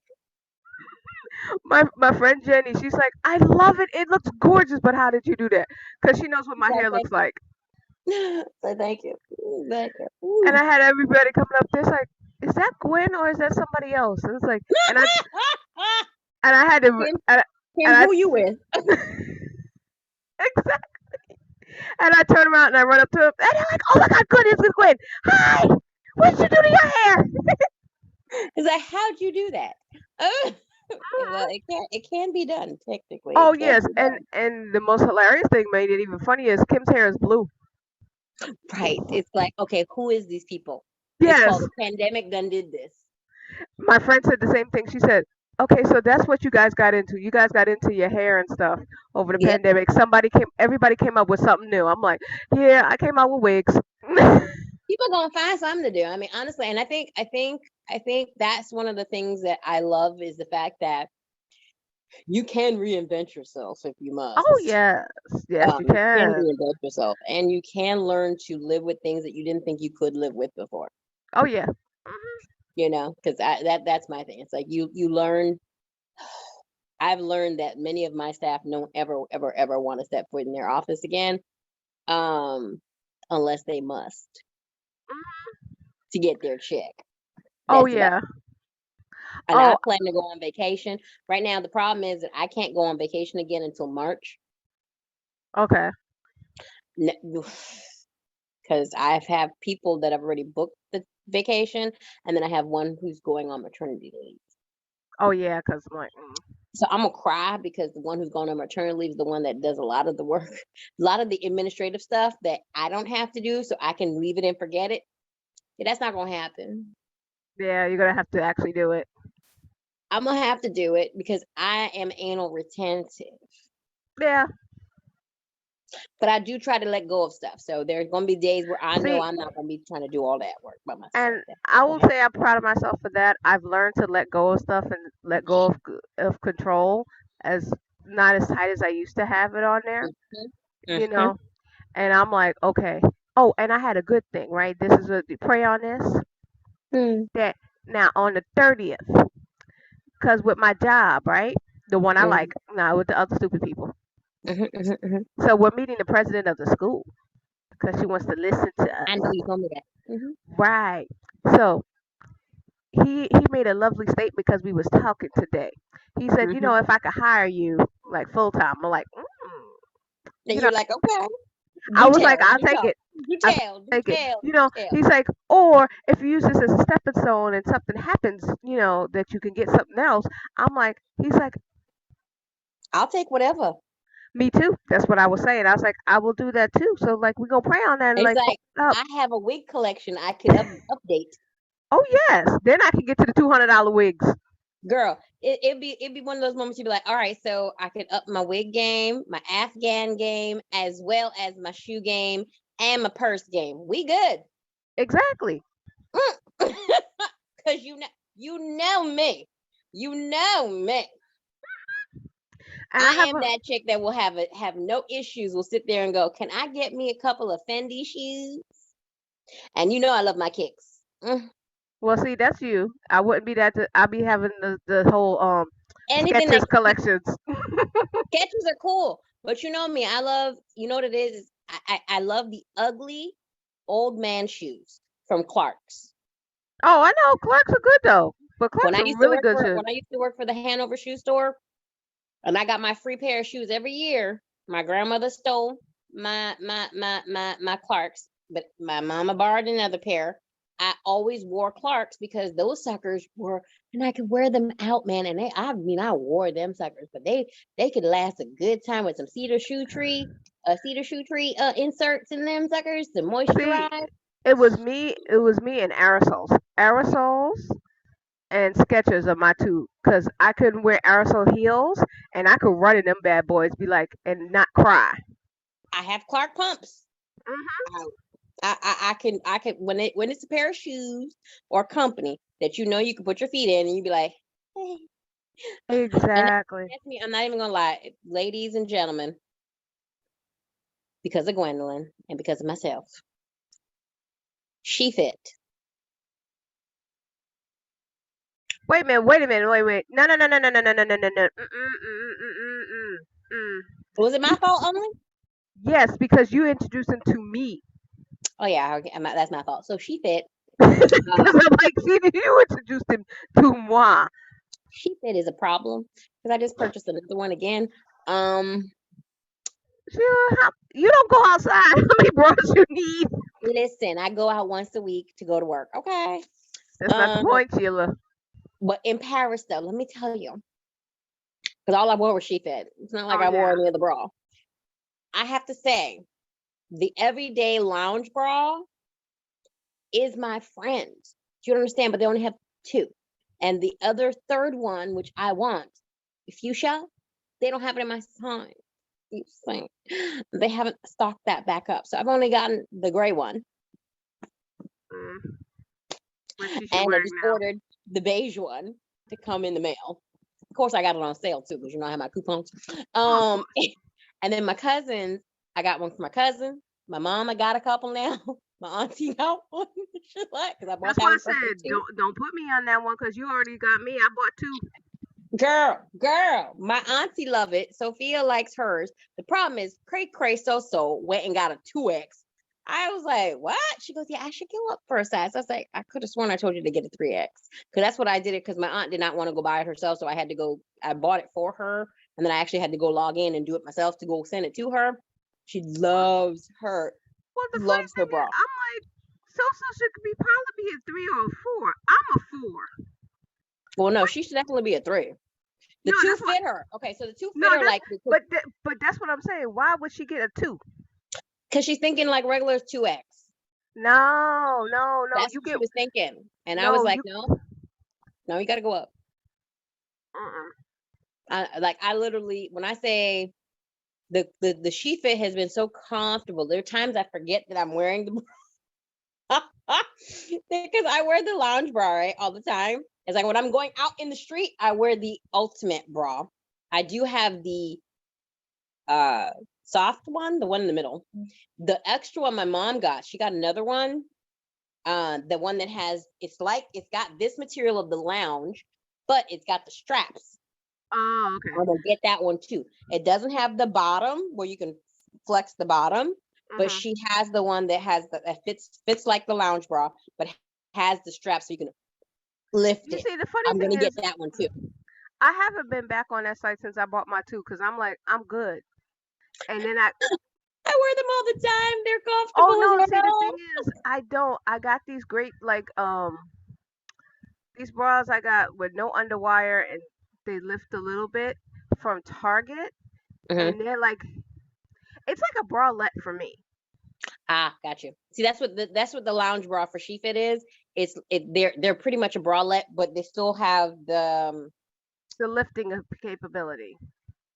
My friend Jenny, she's like, "I love it. It looks gorgeous, but how did you do that?" Because she knows what my Like, hair thank looks you. like. So thank you. Thank And you. I had everybody coming up there, it's like, is that Gwen or is that somebody else? And it's like, and I had to, Kim, and, Kim, and I who you with? exactly, and I turn around and I run up to him, and they're like, oh my God, Gwen, it's Gwen. Hi, what'd you do to your hair? It's like, how'd you do that? Well, it can be done technically. Oh It can yes, be and the most hilarious thing made it even funnier is Kim's hair is blue. done. Right. It's like, okay, who is these people? It's called Yes, the pandemic done did this. my friend said the same thing. She said, okay, so that's what you guys got into. You guys got into your hair and stuff over the Yep. pandemic. Everybody came up with something new. I'm like, yeah, I came out with wigs. People gonna find something to do. I mean, honestly, and I think that's one of the things that I love is the fact that you can reinvent yourself if you Oh must. yes, yes you You can can. reinvent yourself, and you can learn to live with things that you didn't think you could live with before. Oh yeah. Mhm. Because that's my thing. It's like you learn. I've learned that many of my staff don't ever want to step foot in their office again, um, unless they must to get their check. Oh That's about. yeah. And I Oh plan to go on vacation. Right now, the problem is that I can't go on vacation again until March. okay. Because I've have people that have already booked the vacation, and then I have one who's going on maternity leave. Oh yeah, cause I'm like, So I'm gonna cry because the one who's going on maternity leave is the one that does a lot of the work, a lot of the administrative stuff that I don't have to do, so I can leave it and forget it. Yeah, that's not gonna happen. yeah, you're gonna have to actually do it. I'm gonna have to do it because I am anal retentive. Yeah. But I do try to let go of stuff. So there's gonna be days where I know See, I'm not gonna be trying to do all that work by myself. and That's I not will gonna say I'm proud of myself for that. I've learned to let go of stuff and let go of control as not as tight as I used to have it on there, happen. you Hmm. know. And I'm like, okay. Oh, and I had a good thing, right? This is what pray on this. Hmm. That now on the 30th, because with my job, right? The one I Hmm. like, not with the other stupid people. Hmm. Hmm. Hmm. So we're meeting the president of the school because she wants to listen to I know us. you told me that. Hmm. Right. So he made a lovely statement because we was talking today. He said, you Hmm. know, if I could hire you like full time, I'm like, you Then know, you're like, okay, I do was like, tell, I'll do take talk, it. do I said, tell, do I'll take it. tell, You do know, tell. he's like, or if you use this as a stepping stone and something happens, you know, that you can get something else. I'm like, he's like, I'll take whatever. me too. That's what I was saying. I was like, I will do that too. So like, we gonna pray on that and It's like like open up. I have a wig collection I could update. Oh yes, then I can get to the $200 wigs. Girl, it'd be one of those moments you'd be like, all right, so I could up my wig game, my Afghan game, as well as my shoe game and my purse game. We good. Exactly. Cause you know me. You know me. And I I have am a that chick that will have no issues, will sit there and go, can I get me a couple of Fendi shoes? And you know I love my kicks. well, see, that's you. I wouldn't be that. I'll be having the whole Anything that Skechers collections. sketches are cool. But you know me, I love, you know what it is? I love the ugly old man shoes from Clark's. Oh, I know Clarks are good though, but When Clarks I are used to really work good for shoes. when I used to work for the Hanover shoe store, and I got my free pair of shoes every year. My grandmother stole my Clarks, but my mama borrowed another pair. I always wore Clarks because those suckers were, and I could wear them out, man. And I mean, I wore them suckers, but they could last a good time with some cedar shoe tree inserts in them suckers to See, moisturize. it was me. It was me and aerosols. Aerosols and Skechers are my two, cause I couldn't wear aerosol heels, and I could run in them bad boys, be like, and not cry. I have Clark pumps. Hmm. I can when it's a pair of shoes or company that you know you can put your feet in and you be like, hey. And Exactly. that's me. I'm not even gonna lie, ladies and gentlemen, because of Gwendolyn and because of myself, she fit. Wait a minute. Wait a minute. Wait. Wait. No. No. No. No. No. No. No. No. No. No. No. Mm-mm. Was it my fault only? Yes, because you introduced him to me. Oh yeah, okay, that's my fault. So She Fit, Because I'm like, see, you introduced him to moi. She Fit is a problem because I just purchased another one again. Um, Sheila, you don't go outside. How many bras you need? Listen, I go out once a week to go to work. Okay. That's not the Um, point, Sheila. but in Paris though, let me tell you, because all I wore was She Fit. It's not like Oh I wore yeah. any other bra. I have to say, the everyday lounge bra is my friend. Do you understand? But they only have two. And the other third one, which I want, fuchsia, they don't have it in my size. You think they haven't stocked that back up. So I've only gotten the gray one. Mm, what she And I wearing just now? ordered the beige one to come in the mail. Of course, I got it on sale too, because I have my coupons. Oh, of course. And then my cousins, I got one for my cousin. My mom, I got a couple now. My auntie got one. She's like, because I bought That's that why I one for her said too. don't put me on that one because you already got me. I bought two. Girl, my auntie love it. Sophia likes hers. The problem is Cray Cray So went and got a 2X. I was like, what? She goes, yeah, I should go up for a size. I was like, I could have sworn I told you to get a 3X. Because that's what I did it because my aunt did not want to go buy it herself. So I had to go, I bought it for her. And then I actually had to go log in and do it myself to go send it to her. She loves Well, the funny loves her thing is, bra. I'm like, so should be probably be a 3 or a 4. I'm a 4. Well, no, she should definitely be a 3. The No, two that's what. fit her. Okay, so the two No, fit her that's like, but that's what I'm saying. Why would she get a 2? because she's thinking like regular is 2X. No, no, no. That's You what get she was thinking. And I was no. like, You. no, no, you got to go up. Uh-uh. I literally, when I say the She Fit has been so comfortable, there are times I forget that I'm wearing the bra because I wear the lounge bra, right, all the time. It's like when I'm going out in the street, I wear the ultimate bra. I do have the uh soft one, the one in the middle. The extra one my mom got, she got another one. The one that has, it's like it's got this material of the lounge, but it's got the straps. Oh, okay. I'm gonna get that one too. It doesn't have the bottom where you can flex the bottom, but Mhm. she has the one that has that fits like the lounge bra, but has the strap so you can lift You it. see, the funny I'm thing gonna get is, that one too. I haven't been back on that site since I bought my 2 because I'm like, I'm good. And then I. I wear them all the time. They're Oh comfortable as no, see, the thing well. is, I don't. I got these great like these bras I got with no underwire and they lift a little bit from Target, Hmm. and they're like, it's like a bralette for me. Ah, got you. See, that's what the lounge bra for She Fit is. They're pretty much a bralette, but they still have the The lifting capability.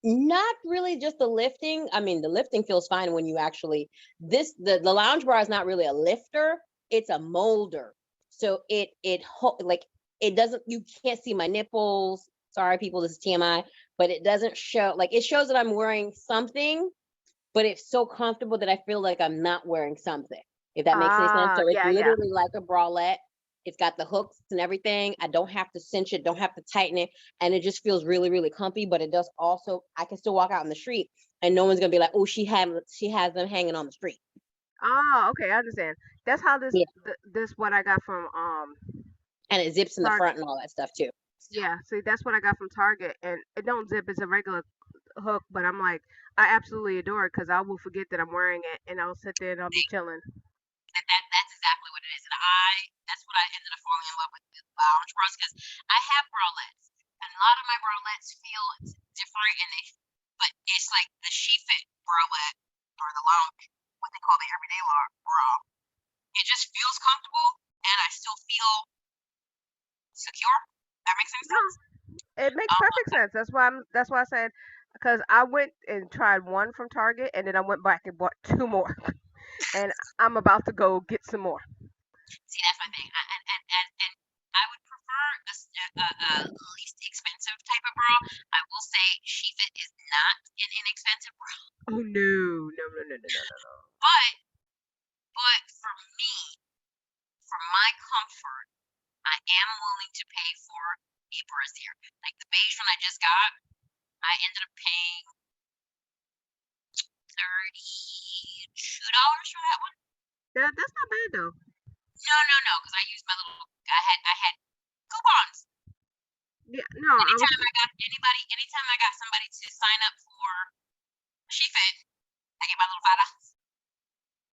not really just the lifting. I mean, the lifting feels fine when you actually the lounge bar is not really a lifter, it's a molder. So like it doesn't, you can't see my nipples. Sorry people, this is TMI, but it doesn't show, like it shows that I'm wearing something, but it's so comfortable that I feel like I'm not wearing something, if that makes any sense. Ah, So it's yeah, yeah. literally like a bralette. It's got the hooks and everything. I don't have to cinch it, don't have to tighten it. And it just feels really, really comfy. But it does also, I can still walk out in the street and no one's gonna be like, oh, she has them hanging on the street. Ah, okay, I understand. That's how Yeah. this what I got from And it zips in the Target. front and all that stuff too. Yeah, see, that's what I got from Target, and it don't zip. It's a regular hook, but I'm like, I absolutely adore it because I will forget that I'm wearing it, and I'll sit there and I'll be chilling. That's exactly what it is. And that's what I ended up falling in love with lounge bras, because I have bralettes, and a lot of my bralettes feel different, but it's like the She Fit bralette or the lounge, what they call the everyday bra. It just feels comfortable, and I still feel secure. That makes any No, sense? it makes Um, perfect sense. That's why I said because I went and tried one from Target, and then I went back and bought two more, and I'm about to go get some more. See, that's my thing. And I would prefer a least expensive type of bra. I will say She Fit is not an inexpensive bra, Oh no, no, no, no, no, no, no. but for me, for my comfort, I am willing to pay for a brassiere. Like the beige one I just got, I ended up paying $32 for that one. That's not bad though. No, because I used my little. I had coupons. Yeah, no, I was. Anytime I got somebody to sign up for SheFit, I get my little $5.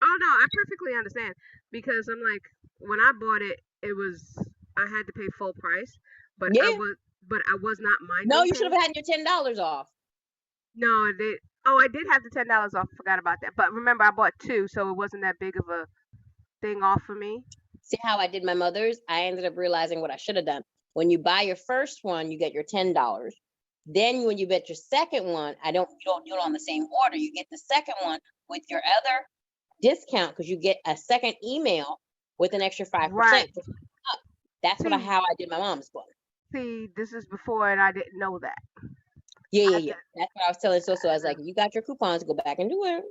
Oh no, I perfectly understand because I'm like, when I bought it, it was I had to pay full price, but I Yeah. was not No, minding you should paying. have had your $10 off. No, I did. Oh, I did have the $10 off. Forgot about that. But remember, I bought two, so it wasn't that big of a thing off for me. See how I did my mother's? I ended up realizing what I should have done. When you buy your first one, you get your $10. Then when you get your second one, you don't do it on the same order. You get the second one with your other discount because you get a second email with an extra 5%. Right. That's See, how I did my mom's one. this is before, and I didn't know that. I Yeah. did. That's what I was telling So I was like, you got your coupons, go back and do it.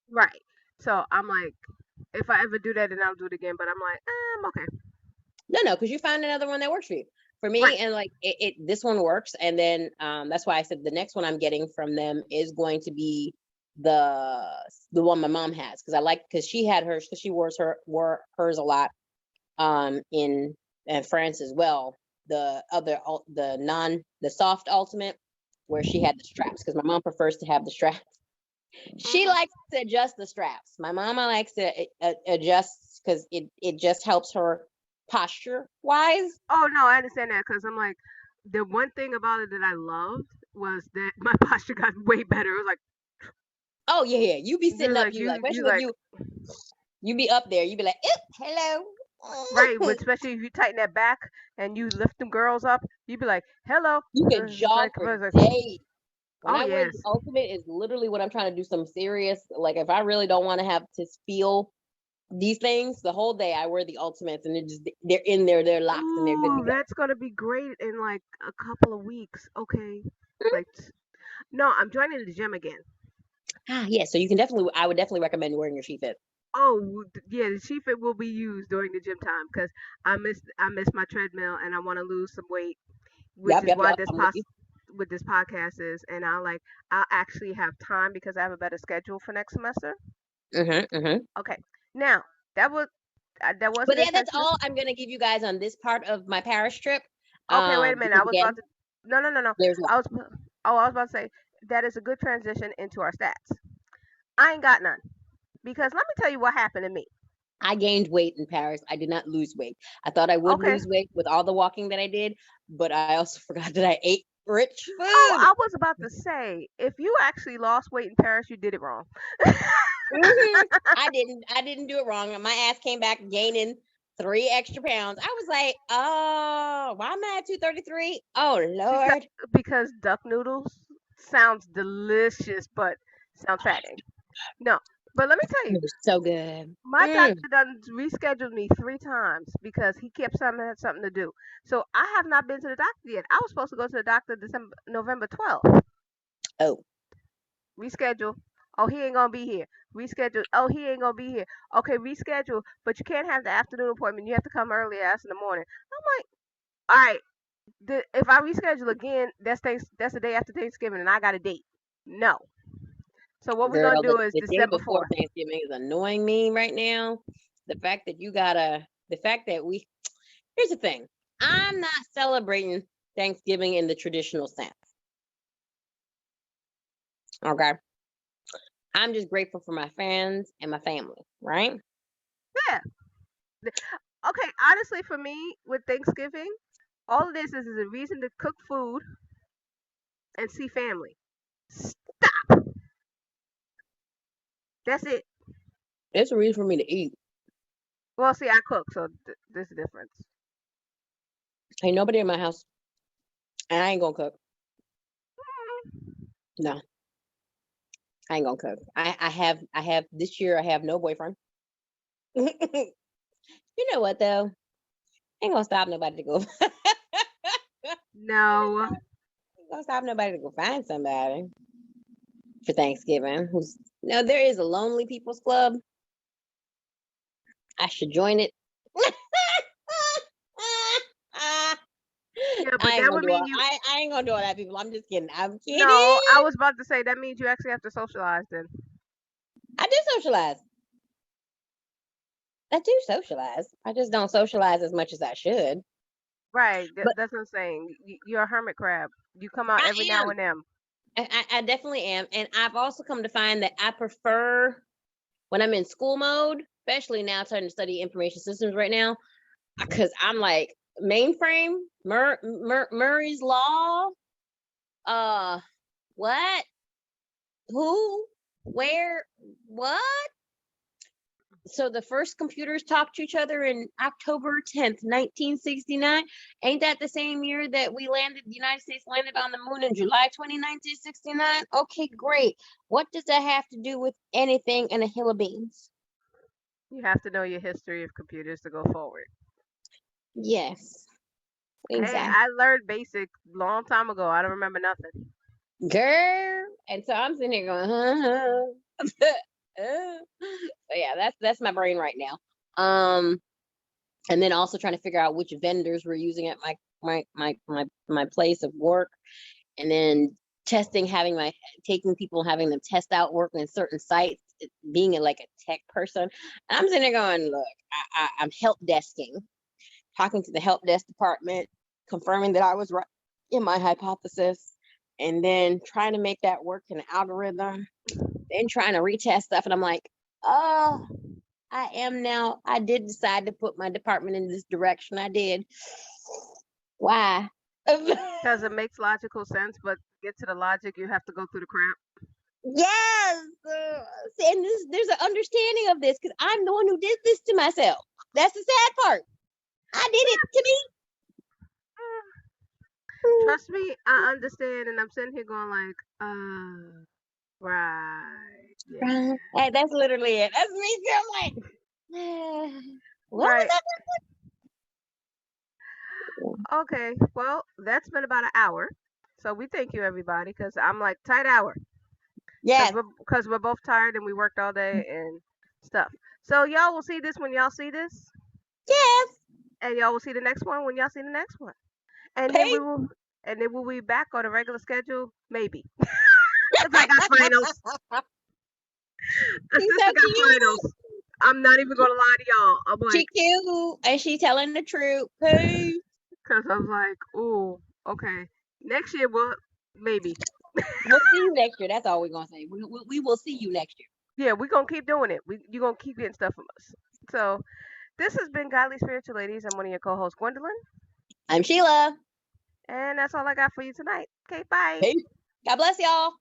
Right. So I'm like, if I ever do that, then I'll do it again. But I'm like, I'm okay. No, because you find another one that works for you. For Right. me, and like this one works, and then that's why I said the next one I'm getting from them is going to be the one my mom has because I like because she had hers because she wore hers a lot in France as well. The other the soft ultimate where she had the straps because my mom prefers to have the straps. She Hmm. likes to adjust the straps. My mama likes to adjust because it just helps her posture wise. Oh no, I understand that because I'm like, the one thing about it that I loved was that my posture got way better. It was like, Oh yeah. You be you sitting up, like you like, you especially when like you be up there, you be like, hello. right, but especially if you tighten that back and you lift them girls up, you be like, hello. You can It's jog like, for it's like, days. When oh I wear the yes, ultimate, is literally when I'm trying to do some serious, like if I really don't want to have to feel these things the whole day, I wear the ultimates and they're in there, they're locked and they're good to ooh, go. that's gonna be great in like a couple of weeks. Okay, like, no, I'm joining the gym again. Yeah, so I would definitely recommend wearing your SheFit. Oh yeah, the sheet fit will be used during the gym time because I miss my treadmill and I want to lose some weight, which is why Yep. I'm with you. this podcast is. And I'll actually have time because I have a better schedule for next semester. Mm-hmm. Okay, now that was that But wasn't yeah, that's intentional. all I'm gonna give you guys on this part of my Paris trip. Okay, wait a minute. Because I was about again, to. No. there's one. I was. Oh, I was about to say that is a good transition into our stats. I ain't got none because let me tell you what happened to me. I gained weight in Paris. I did not lose weight. I thought I would Okay. lose weight with all the walking that I did, but I also forgot that I ate rich Oh, food. I was about to say, if you actually lost weight in Paris, you did it wrong. I didn't do it wrong. My ass came back gaining 3 extra pounds. I was like, oh, why am I at 233? Oh because Lord. because duck noodles sounds delicious, but sounds fattening. No, but let me tell you, It was so good. my doctor done rescheduled me 3 times because he kept saying I had something to do. So I have not been to the doctor yet. I was supposed to go to the doctor November 12th. Oh, Reschedule. Oh, he ain't gonna be here. Reschedule. Oh, he ain't gonna be here. Okay, reschedule. But you can't have the afternoon appointment. You have to come early as in the morning. I'm like, all right. If I reschedule again, that's the day after Thanksgiving, and I got a date. No. So what we're girl, gonna do is the day December before 4th. Thanksgiving is annoying me right now. The fact that here's the thing. I'm not celebrating Thanksgiving in the traditional sense. Okay. I'm just grateful for my friends and my family, right? Yeah. Okay. Honestly, for me with Thanksgiving, all of this is a reason to cook food and see family. Stop. That's it. It's a reason for me to eat. Well, see, I cook, so there's a difference. Ain't nobody in my house, and I ain't gonna cook. No, I ain't gonna cook. I have this year. I have no boyfriend. You know what though? Ain't gonna stop nobody to go. No. Ain't gonna stop nobody to go find somebody for Thanksgiving. Who's no? There is a Lonely People's Club. I should join it. Yeah, but that would mean you. I ain't gonna do all that, people. I'm just kidding. I'm No, kidding. I was about to say that means you actually have to socialize then. I do socialize. I do socialize. I just don't socialize as much as I should. Right. But That's what I'm saying. You're a hermit crab. You come out I every now am. and then. I definitely am. And I've also come to find that I prefer when I'm in school mode, especially now starting to study information systems right now, because I'm like mainframe, Murray's law, what, who, where, what? So the first computers talked to each other in October 10th, 1969. Ain't that the same year that the United States landed on the moon in July 20, 1969? Okay, great. What does that have to do with anything in a hill of beans? You have to know your history of computers to go forward. Yes, Hey, exactly. I learned basic long time ago. I don't remember nothing. Girl. And so I'm sitting here going, huh. So yeah, that's my brain right now. And then also trying to figure out which vendors we're using at my place of work, and then taking people, having them test out work in certain sites, being like a tech person. And I'm sitting there going, look, I'm help desking, talking to the help desk department, confirming that I was right in my hypothesis, and then trying to make that work in an algorithm, then trying to retest stuff. And I'm like, oh, I did decide to put my department in this direction. I did. Why? Because it makes logical sense, but to get to the logic, you have to go through the crap. Yes. And there's an understanding of this because I'm the one who did this to myself. That's the sad part. I did it to me. Trust me, I understand, and I'm sitting here going like, right, yeah, Hey, that's literally it. That's me too. I'm like, what was right. that? Okay, well, that's been about an hour. So we thank you, everybody, because I'm like tight hour, Yes. because we're both tired and we worked all day and stuff. So y'all will see this when y'all see this, Yes. and y'all will see the next one when y'all see the next one, and then we Peace. will, and then we'll be back on a regular schedule, maybe, because I got finals. She's so Assistant got cute. finals. I'm not even gonna lie to y'all. I'm She like, cute. And she telling the truth. Peace. because I was like, ooh, okay, next year we'll maybe. We'll see you next year. That's all we're gonna say. We will see you next year. Yeah, we're gonna keep doing it. You gonna keep getting stuff from us. So this has been Godly Spiritual Ladies. I'm one of your co-hosts, Gwendolyn, I'm Sheila. and that's all I got for you tonight. Okay, bye. Peace. God bless y'all.